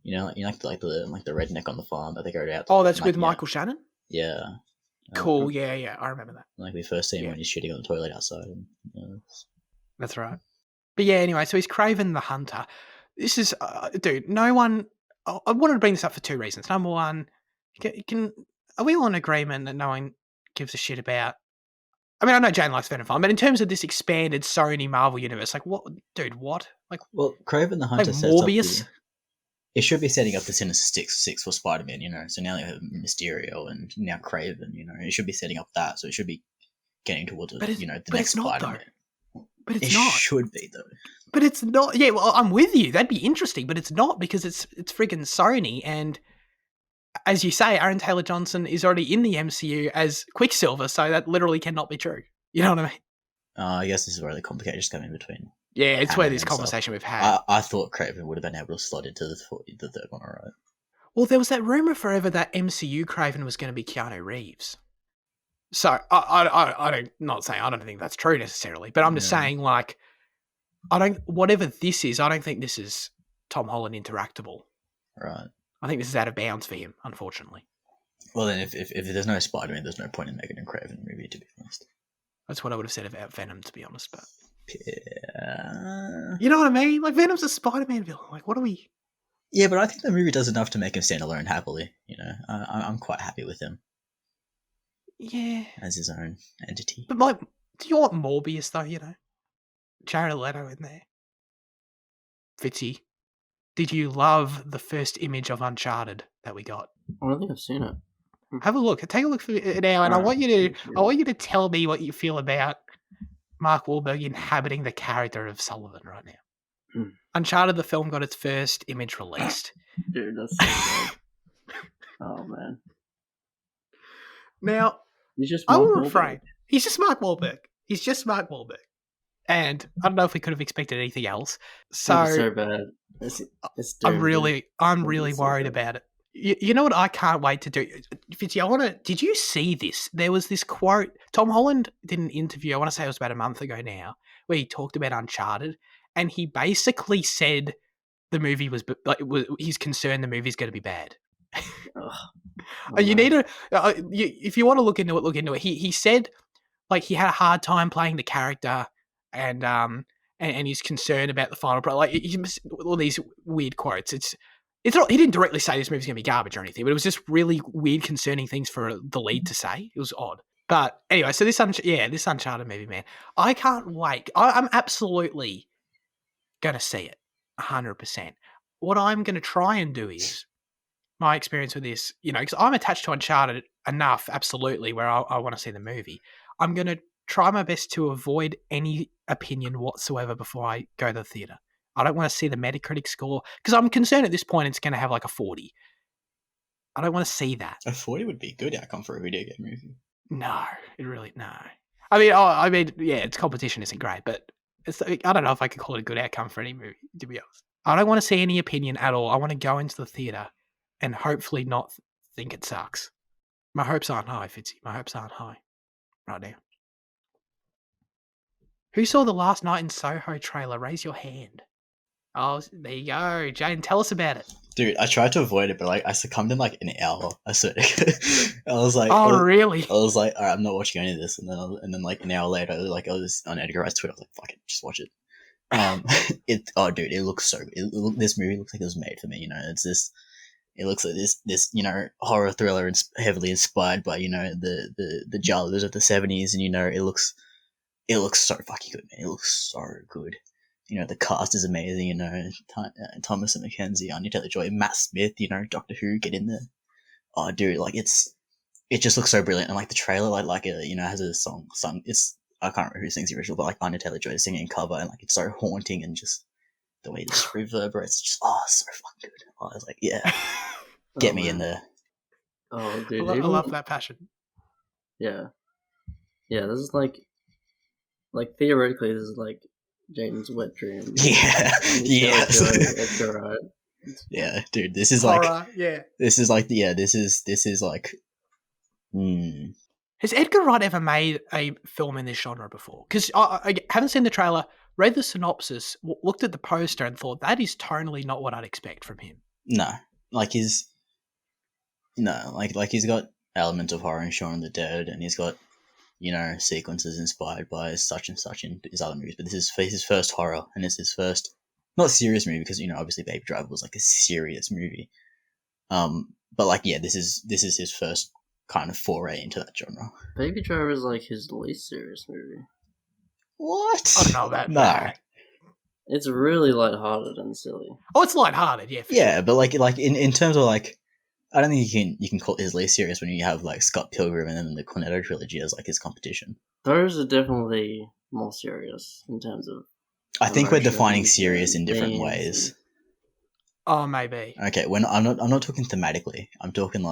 like the redneck on the farm that they go out. Oh, that's with Michael Shannon. Yeah. Cool. Yeah. I remember that. Like we first see him when he's shitting on the toilet outside. That's right. But yeah, anyway, so he's Craven the Hunter. This is, dude. No one. I wanted to bring this up for two reasons. Number one, are we all in agreement that no one gives a shit about? I mean, I know Jane likes Venom Farm, but in terms of this expanded Sony Marvel universe, like what, dude? What? Like, well, Craven the Hunter like Morbius. It should be setting up the Sinister Six for Spider-Man, So now they have Mysterio and now Craven, It should be setting up that, so it should be getting towards the next Spider-Man. But it's not. It should be though. But it's not. Yeah, well, I'm with you. That'd be interesting, but it's not because it's friggin' Sony, and as you say, Aaron Taylor-Johnson is already in the MCU as Quicksilver, so that literally cannot be true. You know what I mean? I guess this is where the complications come in between. Yeah, it's where this conversation we've had. I thought Craven would have been able to slot into the third one, alright. Well, there was that rumor forever that MCU Craven was going to be Keanu Reeves. So I don't think that's true necessarily, but I'm just saying, like, whatever this is, I don't think this is Tom Holland interactable. Right. I think this is out of bounds for him, unfortunately. Well, then if there's no Spider-Man, there's no point in making a Craven movie, to be honest. That's what I would have said about Venom, to be honest, but yeah. You know what I mean? Like, Venom's a Spider-Man villain. Like, what are we? Yeah, but I think the movie does enough to make him stand alone happily. I'm quite happy with him. Yeah. As his own entity. But, like, do you want Morbius, though, Jared Leto in there? Fitzy, did you love the first image of Uncharted that we got? I don't think I've seen it. Have a look. Take a look now, and I want you to tell me what you feel about Mark Wahlberg inhabiting the character of Sullivan right now. Uncharted, the film, got its first image released. Dude, that's so good. Oh, man. Now, I will refrain. He's just Mark Wahlberg. And I don't know if we could have expected anything else. So bad. It's I'm really worried about it. You know what I can't wait to do? Fitzy, did you see this? There was this quote. Tom Holland did an interview, I want to say it was about a month ago now, where he talked about Uncharted, and he basically said the movie was, he's concerned the movie's going to be bad. You need to, if you want to look into it, look into it. He said, like, he had a hard time playing the character, and he's concerned about the final product. Like, all these weird quotes. It's not. He didn't directly say this movie's gonna be garbage or anything, but it was just really weird, concerning things for the lead to say. It was odd. But anyway, so this Uncharted movie, man, I can't wait. I'm absolutely gonna see it, 100%. What I'm gonna try and do is my experience with this, because I'm attached to Uncharted enough, absolutely, where I want to see the movie. I'm going to try my best to avoid any opinion whatsoever before I go to the theatre. I don't want to see the Metacritic score, because I'm concerned at this point it's going to have like a 40. I don't want to see that. A 40 would be a good outcome for a video game movie. No, no. Yeah, its competition isn't great, but I don't know if I could call it a good outcome for any movie, to be honest. I don't want to see any opinion at all. I want to go into the theatre and hopefully not think it sucks. My hopes aren't high, Fitzy. My hopes aren't high right now. Who saw the Last Night in Soho trailer? Raise your hand. Oh, there you go. Jane, tell us about it. Dude, I tried to avoid it, but I succumbed in an hour. I swear. I was like, really? I was like, all right, I'm not watching any of this, and then an hour later, I was on Edgar Wright's Twitter. I was like, fuck it, just watch it. Dude, it looks so good. This movie looks like it was made for me. It's this. It looks like this horror thriller heavily inspired by the genres of the 70s, and it looks so fucking good, man. It looks so good. The cast is amazing. Thomas and Mackenzie, Anya Taylor-Joy, Matt Smith. Doctor Who, get in there. Oh, dude, it just looks so brilliant. And the trailer, has a song sung. I can't remember who sings the original, but Anya Taylor-Joy is singing cover, and it's so haunting, and just the way this reverberates, just so fucking good. I was like, yeah, get me in there. Oh, dude, I love that passion. Yeah, this is theoretically, this is Jaden's wet dream. Yeah, yes. Edgar Wright. Yeah, dude, this is horror. Yeah, this is Has Edgar Wright ever made a film in this genre before? Because I haven't seen the trailer, read the synopsis, looked at the poster, and thought that is tonally not what I'd expect from him. No, he's got elements of horror in Shaun of the Dead, and he's got sequences inspired by such and such in his other movies. But this is his first horror, and it's his first not serious movie, because obviously Baby Driver was a serious movie. But this is his first kind of foray into that genre. Baby Driver is his least serious movie. What? I don't know about no. that. It's really lighthearted and silly. Oh, it's lighthearted, yeah. Yeah, sure. but in terms of I don't think you can call it his least serious when you have Scott Pilgrim and then the Cornetto trilogy as his competition. Those are definitely more serious in terms of. I think we're defining serious in different ways. Oh, maybe. Okay, I'm not talking thematically. I'm talking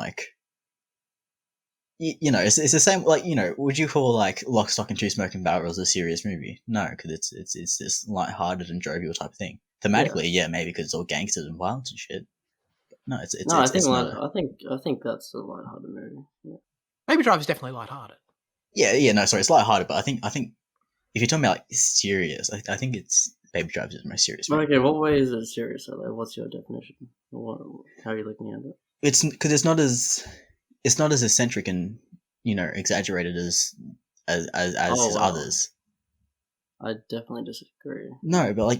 it's the same. Would you call Lock, Stock, and Two Smoking Barrels a serious movie? No, because it's this lighthearted and jovial type of thing. Thematically, yeah maybe because it's all gangsters and violence and shit. No, I think that's a lighthearted movie. Yeah. Baby Driver's definitely lighthearted. Yeah, no, sorry, it's lighthearted, but I think if you're talking about serious, I think it's Baby Driver's the most serious movie. Okay, what way is it serious? What's your definition? How are you looking at it? It's because it's not as eccentric and exaggerated as his others. I definitely disagree. No, but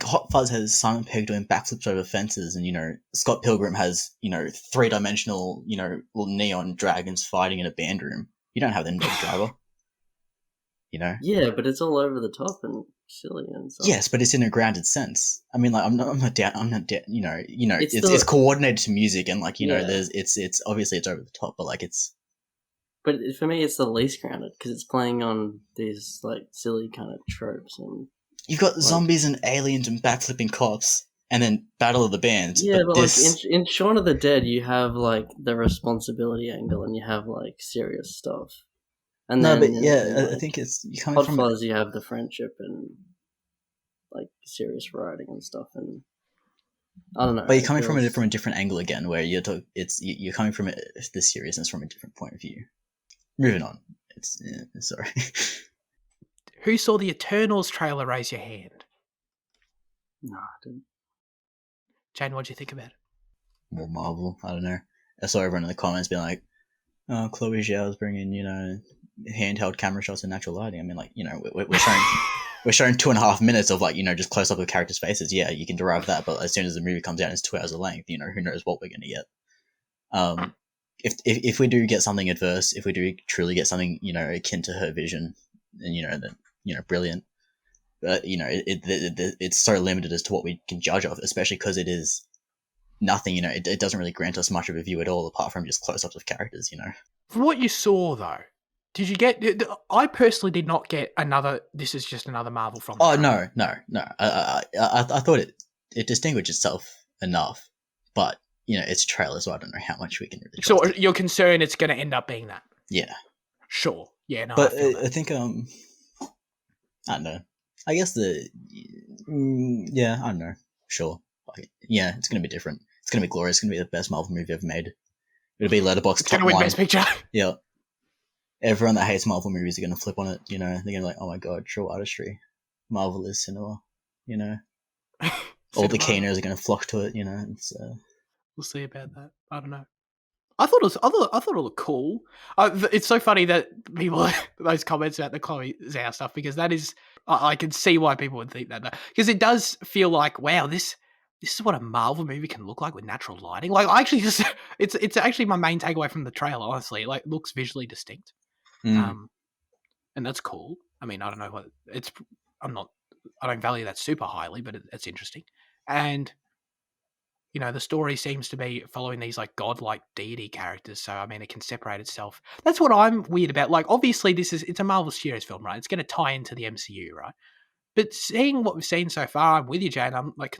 Hot Fuzz has Simon Pegg doing backflips over fences, and Scott Pilgrim has 3-dimensional little neon dragons fighting in a band room. You don't have that in Baby Driver. Yeah, but it's all over the top and silly and stuff. Yes, but it's in a grounded sense. I mean, I'm not down. It's coordinated to music, and there's it's obviously it's over the top, but it's. But for me, it's the least grounded because it's playing on these silly kind of tropes, and you've got zombies and aliens and backflipping cops, and then Battle of the Bands. Yeah, but in Shaun of the Dead, you have the responsibility angle, and you have serious stuff. And no, then, but yeah, I think it's you coming Hot from. Fuzz, you have the friendship and serious writing and stuff, and I don't know. But you're coming from a different angle again, where you're coming from the seriousness from a different point of view. Moving on. Sorry. Who saw the Eternals trailer? Raise your hand. No, I didn't. Jane, what do you think about it? More Marvel. I don't know. I saw everyone in the comments being like, "Oh, Chloe Zhao's bringing handheld camera shots and natural lighting." I mean, like, we're showing 2.5 minutes of, like, just close up of characters' faces. Yeah, you can derive that, but as soon as the movie comes out, it's 2 hours of length. Who knows what we're going to get. If we do get something adverse, if we do truly get something akin to her vision, and then brilliant, but it's so limited as to what we can judge of, especially because it is nothing. It doesn't really grant us much of a view at all, apart from just close ups of characters. From what you saw, though, did you get? I personally did not get another. This is just another Marvel from. Oh no! I thought it distinguished itself enough, but it's a trailer, so I don't know how much we can really. So you're concerned it's going to end up being that? Yeah. Sure. Yeah. No. But I think I don't know. I guess I don't know. Sure. Yeah, it's gonna be different. It's gonna be glorious. It's gonna be the best Marvel movie ever made. It'll be Letterboxd top 1. It's gonna win Best Picture. Yeah. Everyone that hates Marvel movies are gonna flip on it. They're gonna be like, "Oh my god, true artistry, marvelous cinema." All the Kinos are gonna flock to it. It's. We'll see about that. I don't know. I thought it looked cool. It's so funny that people those comments about the Chloe Zhao stuff, because that is I can see why people would think that, because it does feel like, wow, this is what a Marvel movie can look like with natural lighting. Like, I actually just it's actually my main takeaway from the trailer. Honestly, like, it looks visually distinct, and that's cool. I mean, I don't know what it's. I don't value that super highly, but it's interesting, and. The story seems to be following these, like, godlike deity characters, so I mean, it can separate itself. That's what I'm weird about. Like, obviously, it's a Marvel Studios film, right? It's going to tie into the MCU, right? But seeing what we've seen so far, I'm with you, Jane. I'm like,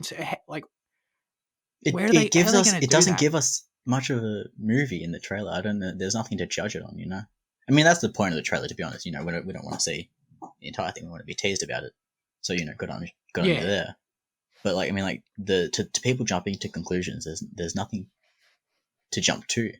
where are they? It doesn't give us much of a movie in the trailer. I don't know. There's nothing to judge it on. I mean, that's the point of the trailer, to be honest. We don't want to see the entire thing. We want to be teased about it. So good on you there. But, like, I mean, like, to people jumping to conclusions, there's nothing to jump to.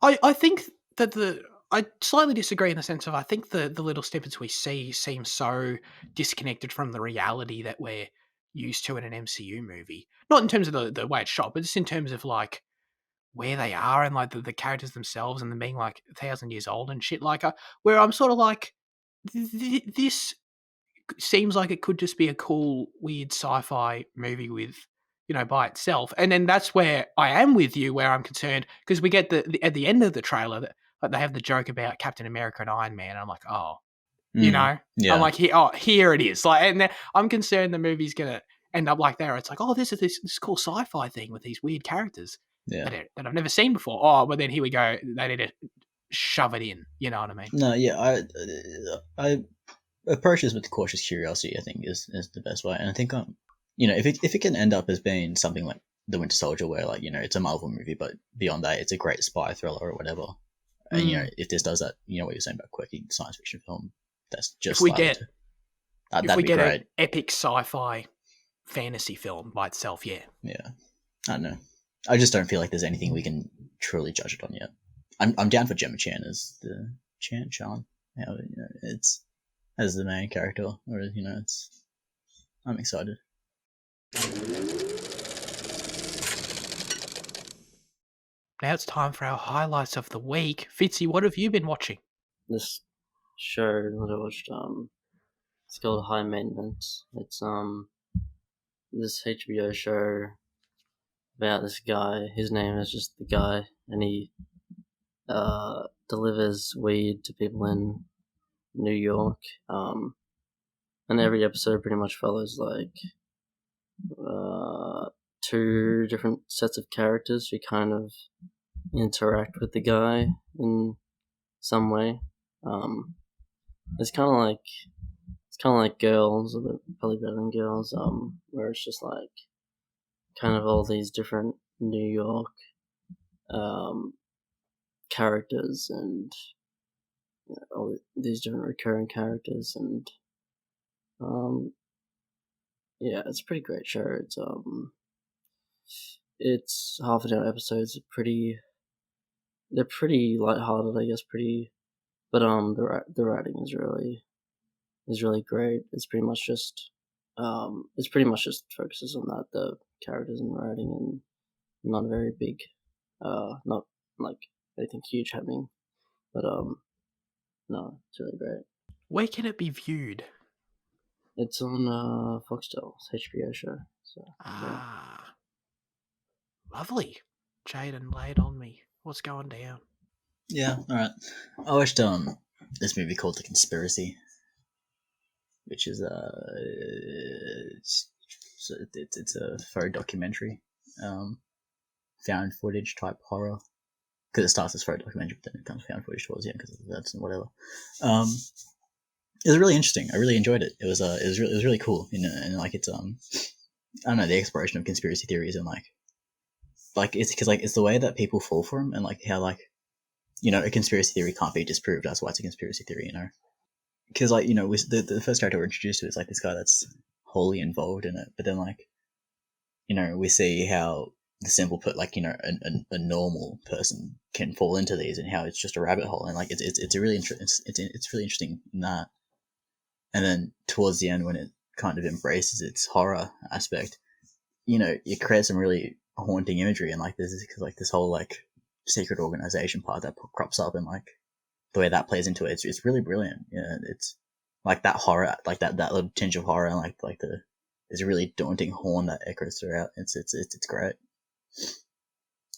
I think that I slightly disagree in the sense of, I think the little snippets we see seem so disconnected from the reality that we're used to in an MCU movie. Not in terms of the way it's shot, but just in terms of, like, where they are and, like, the characters themselves and them being, like, 1,000 years old and shit. Like, where I'm sort of like, this seems like it could just be a cool, weird sci-fi movie with, by itself. And then that's where I am with you, where I'm concerned, because we get at the end of the trailer that, like, they have the joke about Captain America and Iron Man. And I'm like, oh, Yeah. I'm like, here it is. Like, and then I'm concerned the movie's gonna end up like there. It's like, oh, this is this cool sci-fi thing with these weird characters that I've never seen before. Oh, but then here we go. They need to shove it in. You know what I mean? No, yeah, I approach this with cautious curiosity, I think, is the best way. And I think if it can end up as being something like The Winter Soldier, where, like, it's a Marvel movie, but beyond that, it's a great spy thriller or whatever. And if this does that, what you're saying about quirky science fiction film, that's just, if we get that'd be great. An epic sci-fi fantasy film by itself, yeah. I don't know. I just don't feel like there's anything we can truly judge it on yet. I'm down for Gemma Chan as the Chan. It's as the main character, or I'm excited. Now it's time for our highlights of the week. Fitzy, what have you been watching? This show that I watched, it's called High Maintenance. It's this HBO show about this guy. His name is just The Guy, and he delivers weed to people in New York. And every episode pretty much follows, like, 2 different sets of characters who kind of interact with the guy in some way. It's kind of like Girls, or probably better than Girls. Where it's just like kind of all these different New York characters, and all these different recurring characters, and yeah, it's a pretty great show. It's it's half an hour episodes. They're pretty lighthearted, I guess. But the writing is really great. It's pretty much just focuses on that, the characters and writing, and not very big, not like anything huge happening. But no, it's really great. Where can it be viewed? It's on Foxtel, it's HBO show. So yeah. Lovely. Jaden, lay it on me. What's going down? Yeah, alright. I watched this movie called The Conspiracy, which is it's a faux documentary, found footage type horror, because it starts as faux documentary, but then it comes found footage towards the end because that's and whatever. It was really interesting. I really enjoyed it. It was really cool, and like it's I don't know, the exploration of conspiracy theories, and like it's because like it's the way that people fall for them, and like how like, you know, a conspiracy theory can't be disproved. That's why it's a conspiracy theory, you know. Because like, you know, the first character we're introduced to is like this guy that's wholly involved in it, but then like, you know, we see how the simple put like, you know, a normal person can fall into these, and how it's just a rabbit hole, and like it's a really it's really interesting in that. And then towards the end, when it kind of embraces its horror aspect, you know, it creates some really haunting imagery, and like this whole like secret organization part that crops up, and like the way that plays into it, it's really brilliant. Yeah, it's like that horror, like that little tinge of horror, and like there's a really daunting horn that echoes throughout. It's great.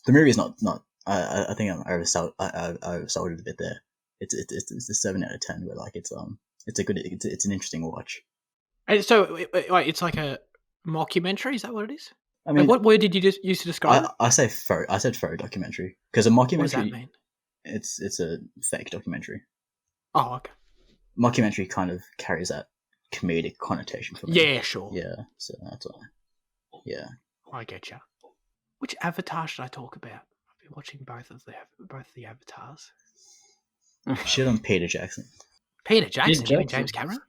The movie is not. I think I oversold it a bit there. It's a 7 out of 10, but like it's an interesting watch. And so it's like a mockumentary. Is that what it is? I mean, and what word did you just use to describe it? I said faux documentary, because a mockumentary. What does that mean? It's a fake documentary. Oh, okay. Mockumentary kind of carries that comedic connotation for me. Yeah, sure. Yeah, so that's why. Yeah, I get you. Which Avatar should I talk about? I've been watching both of the Avatars. Shit on Peter Jackson. Peter Jackson? You mean James Cameron?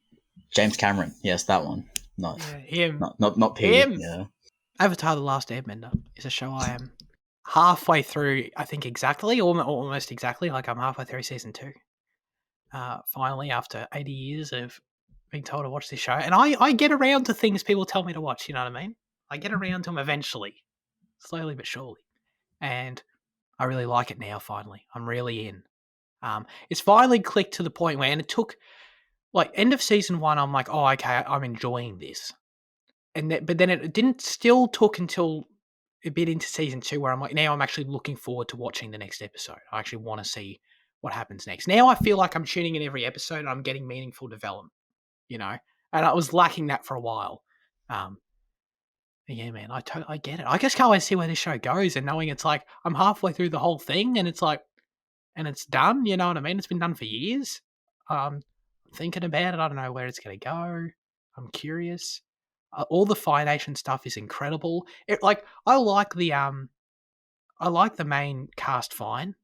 James Cameron, yes, that one. Not him. Not Peter. Him. Yeah. Avatar: The Last Airbender is a show I am halfway through. I think exactly, almost exactly. Like I'm halfway through season 2. Finally, after 80 years of being told to watch this show, and I get around to things people tell me to watch. You know what I mean? I get around to them eventually, slowly but surely, and I really like it now. Finally, I'm really in. It's finally clicked to the point where, and it took like end of season 1. I'm like, oh, okay, I'm enjoying this. But then it didn't still took until a bit into season 2 where I'm like, now I'm actually looking forward to watching the next episode. I actually want to see what happens next. Now I feel like I'm tuning in every episode and I'm getting meaningful development, you know? And I was lacking that for a while. Yeah, man, I get it. I just can't wait to see where this show goes, and knowing it's like I'm halfway through the whole thing and it's like, and it's done, you know what I mean? It's been done for years. I'm thinking about it. I don't know where it's going to go. I'm curious. All the Fire Nation stuff is incredible. I like the main cast fine.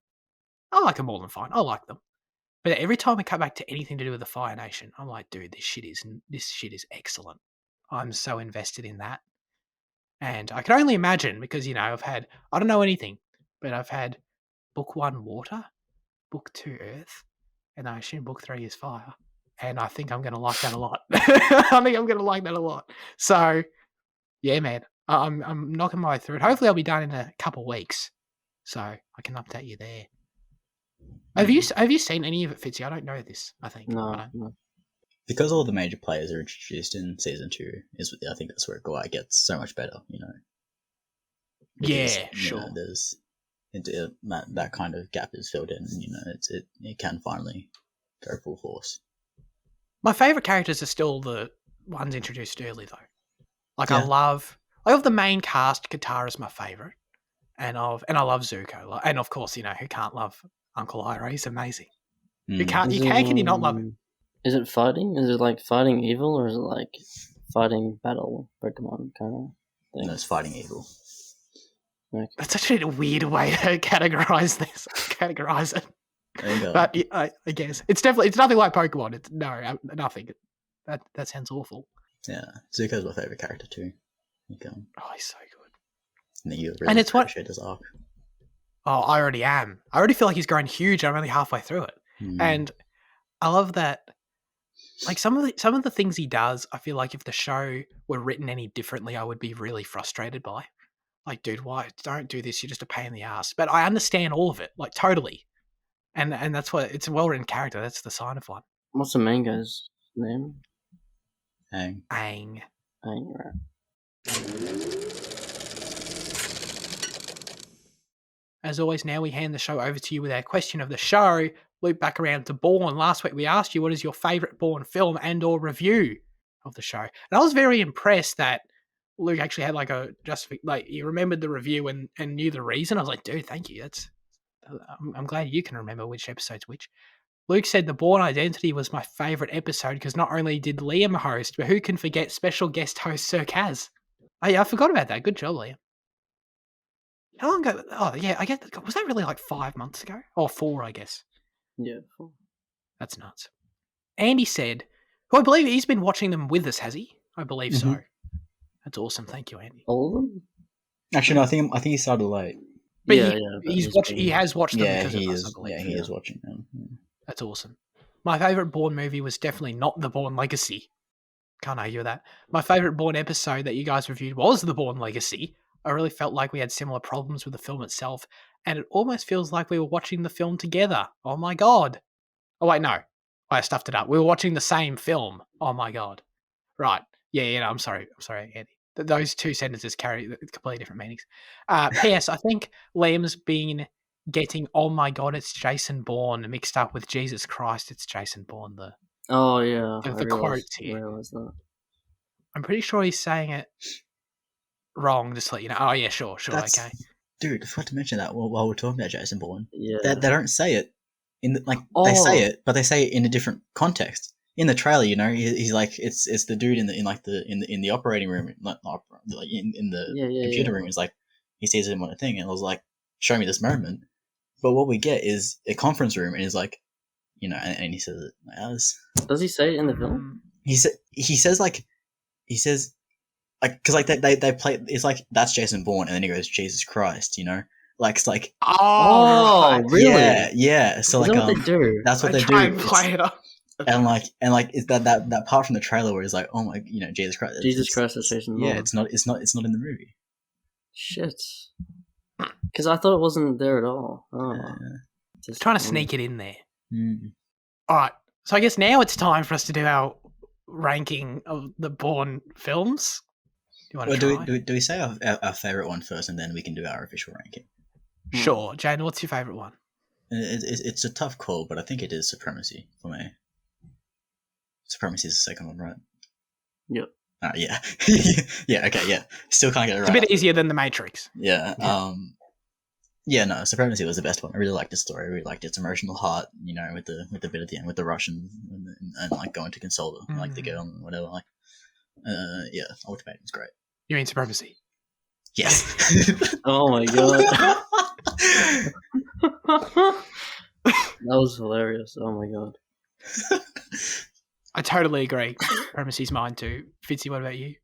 I like them more than fine. I like them. But every time I come back to anything to do with the Fire Nation, I'm like, dude, this shit is excellent. I'm so invested in that. And I can only imagine, because, you know, I don't know anything, but I've had book 1 water, book 2 earth, and I assume book 3 is fire. And I think I'm going to like that a lot. I think I'm going to like that a lot. So, yeah, man, I'm knocking my way through it. Hopefully I'll be done in a couple of weeks, so I can update you there. Have you seen any of it, Fitzy? I don't know this, I think. No. Because all the major players are introduced in season 2, I think that's where it gets so much better, you know. Because, yeah, sure. You know, that kind of gap is filled in, and, you know, it can finally go full force. My favourite characters are still the ones introduced early, though. Like, Yeah. I love the main cast. Katara's my favourite, and I love Zuko, and of course, you know, who can't love Uncle Iroh? He's amazing. You can you not love him? Is it fighting? Is it like fighting evil, or is it like fighting battle Pokemon kind of thing? No, it's fighting evil. Okay. That's actually a weird way to categorize it. There you go. But I guess it's nothing like Pokemon. It's nothing. That sounds awful. Yeah, Zuko's my favourite character too. Oh, he's so good. And then you And really it's what- appreciate his arc. Oh, I already am. I already feel like he's grown huge. I'm only halfway through it, and I love that. Like some of the things he does, I feel like if the show were written any differently, I would be really frustrated by. Like, dude, why don't do this? You're just a pain in the ass. But I understand all of it, like totally, and that's what it's a well written character. That's the sign of one. What's the main guy's name? Hang. Aang. Aang, right. As always, now we hand the show over to you with our question of the show. Loop back around to Bourne. Last week we asked you what is your favourite Bourne film and or review of the show. And I was very impressed that Luke actually had like he remembered the review and knew the reason. I was like, dude, thank you. I'm glad you can remember which episode's which. Luke said the Bourne Identity was my favourite episode because not only did Liam host, but who can forget special guest host Sir Kaz? Oh yeah, I forgot about that. Good job, Liam. How long ago? Oh, yeah, I guess. Was that really like 5 months ago? Or 4, I guess. Yeah. Cool. That's nuts. Andy said, I believe he's been watching them with us, has he? I believe so. That's awesome. Thank you, Andy. All of them? Actually, no, I think he started late. But yeah, but yeah. he has watched them Yeah, because he of us, is. I believe. Yeah, he is watching them. Yeah. That's awesome. My favourite Bourne movie was definitely not The Bourne Legacy. Can't argue with that. My favourite Bourne episode that you guys reviewed was The Bourne Legacy. I really felt like we had similar problems with the film itself, and it almost feels like we were watching the film together. Oh my god. Oh wait, no. I stuffed it up. We were watching the same film. Oh my god. Right. Yeah, no, I'm sorry, Andy. Those two sentences carry completely different meanings. P.S. I think Liam's been getting "Oh my god, it's Jason Bourne" mixed up with "Jesus Christ, it's Jason Bourne." Oh yeah, The quotes here. I realized that. I'm pretty sure he's saying it wrong. Just to let you know. Oh yeah, sure, okay. Dude, I forgot to mention that while we're talking about Jason Bourne. Yeah. They don't say it they say it, but they say it in a different context. In the trailer, he's like it's the dude in the operating room, not in the computer room. Is like he sees him on a thing, and I was like, show me this moment. But what we get is a conference room, and he's like, and he says it. Does he say it in the film? He says because they play. It's like that's Jason Bourne, and then he goes Jesus Christ, like it's like Oh, really? yeah. So Is that what they do? That's what they try do. And play it up. And it's that part from the trailer where it's like, oh my, Jesus Christ. Jesus Christ is Jason Bourne. Yeah, it's not in the movie. Shit. Because I thought it wasn't there at all. Oh. Just trying to sneak it in there. Mm. All right. So I guess now it's time for us to do our ranking of the Bourne films. Do you want to try? Do we say our favorite one first, and then we can do our official ranking? Sure. Jane, what's your favorite one? It's a tough call, but I think it is Supremacy for me. Supremacy is the second one, right? Yep. Yeah. Yeah, okay, yeah. Still can't get it right. It's a bit easier than The Matrix. Yeah. No, Supremacy was the best one. I really liked the story. I really liked its emotional heart, with the bit at the end with the Russians and like going to console her, like the girl and whatever. Like, yeah, Ultimatum was great. You mean Supremacy? Yes. Oh my god. That was hilarious. Oh my god. I totally agree. Supremacy's mine too. Fitzy, what about you?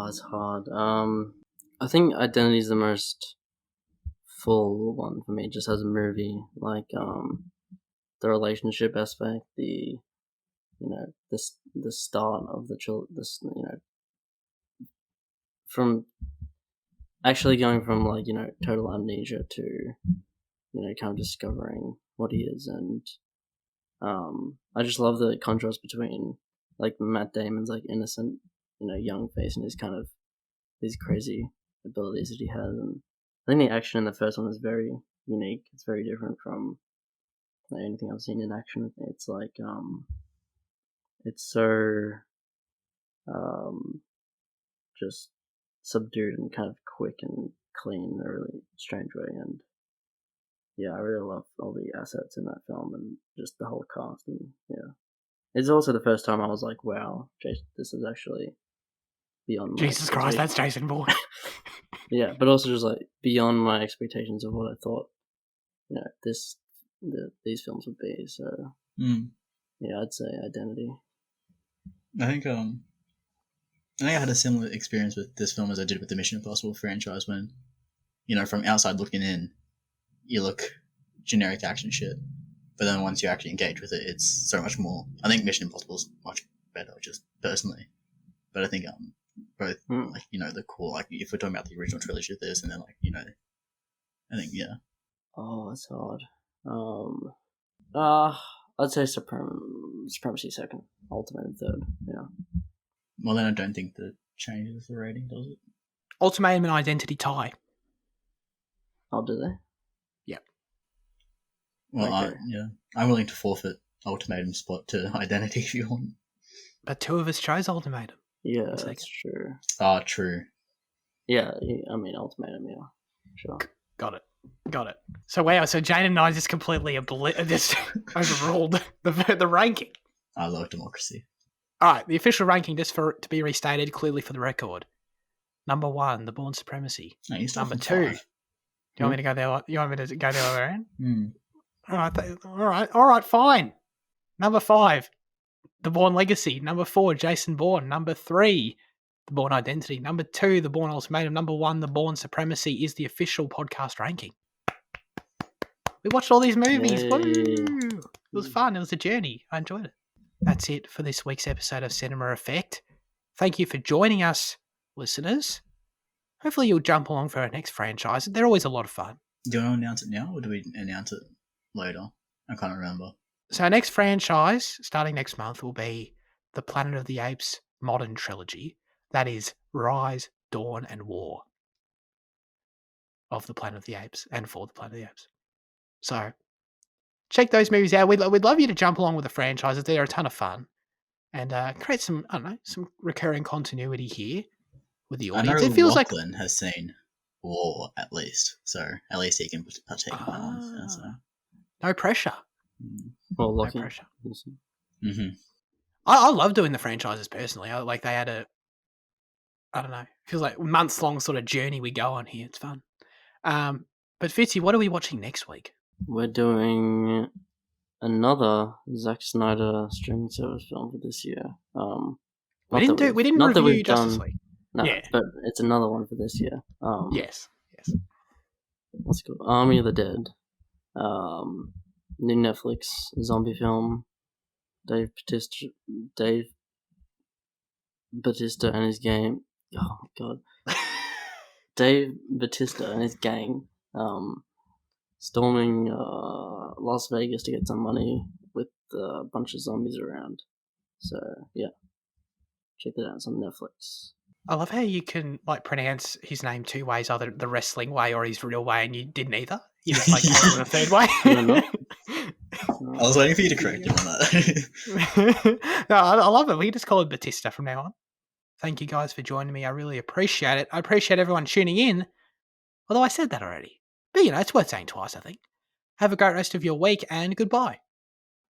It's hard. I think Identity is the most full one for me, just as a movie. Like, the relationship aspect, the start of from actually going from total amnesia to kind of discovering what he is, and I just love the contrast between like Matt Damon's like innocent young face and his kind of these crazy abilities that he has, and I think the action in the first one is very unique. It's very different from anything I've seen in action. It's like it's so just subdued and kind of quick and clean in a really strange way, and yeah, I really love all the assets in that film and just the whole cast, and yeah, it's also the first time I was like, wow, this is actually beyond Jesus Christ, that's Jason Bourne. Yeah, but also just like beyond my expectations of what I thought these films would be. So yeah, I'd say Identity. I think I think I had a similar experience with this film as I did with the Mission Impossible franchise when, from outside looking in, you look generic action shit. But then once you actually engage with it, it's so much more. I think Mission Impossible is much better, just personally. But I think both, the core, like, if we're talking about the original trilogy of this, and then, like, I think, yeah. Oh, that's hard. I'd say Supremacy second, Ultimatum third. Yeah. Well, then I don't think that changes the rating, does it? Ultimatum and Identity tie. Oh, do they? Yeah. Well, Okay. I'm willing to forfeit Ultimatum spot to Identity if you want. But two of us chose Ultimatum. Yeah, that's true. Ah, true. Yeah, I mean Ultimatum. Yeah, sure. Got it. So wow. So Jane and I just completely just overruled the ranking. I love democracy. All right, the official ranking, just for to be restated clearly for the record. Number 1, The Bourne Supremacy. No, Number 2. Do you want me to go there? You want me to go the other end? All right, fine. Number 5, The Bourne Legacy. Number 4, Jason Bourne. Number 3, The Bourne Identity. Number 2, The Bourne Ultimatum. Number 1, The Bourne Supremacy is the official podcast ranking. We watched all these movies. Yay. Woo! It was fun. It was a journey. I enjoyed it. That's it for this week's episode of Cinema Effect. Thank you for joining us, listeners. Hopefully you'll jump along for our next franchise. They're always a lot of fun. Do you want to announce it now, or do we announce it later? I can't remember. So our next franchise, starting next month, will be the Planet of the Apes modern trilogy. That is Rise, Dawn, and War of the Planet of the Apes and for the Planet of the Apes. So check those movies out. We'd love you to jump along with the franchises. They're a ton of fun. And create some recurring continuity here with the audience. I know It feels Lachlan has seen War, at least. So at least he can partake in that one. So. No pressure. Well, No pressure. Mm-hmm. I love doing the franchises personally. They had I don't know, it feels like months long sort of journey we go on here. It's fun. But Fitzy, what are we watching next week? We're doing another Zack Snyder streaming service film for this year. We didn't review Justice League. No, Yeah. but it's another one for this year. Yes. Let's go. Army of the Dead. New Netflix zombie film. Dave Bautista and his gang. Oh my god. Dave Bautista and his gang storming Las Vegas to get some money with a bunch of zombies around. So yeah, check that out. It's on Netflix. I love how you can pronounce his name two ways, either the wrestling way or his real way, and you didn't either. You just told him a third way. I was waiting for you to correct him on that. No, I love it. We can just call it Batista from now on. Thank you guys for joining me. I really appreciate it. I appreciate everyone tuning in. Although I said that already. But, it's worth saying twice, I think. Have a great rest of your week, and goodbye.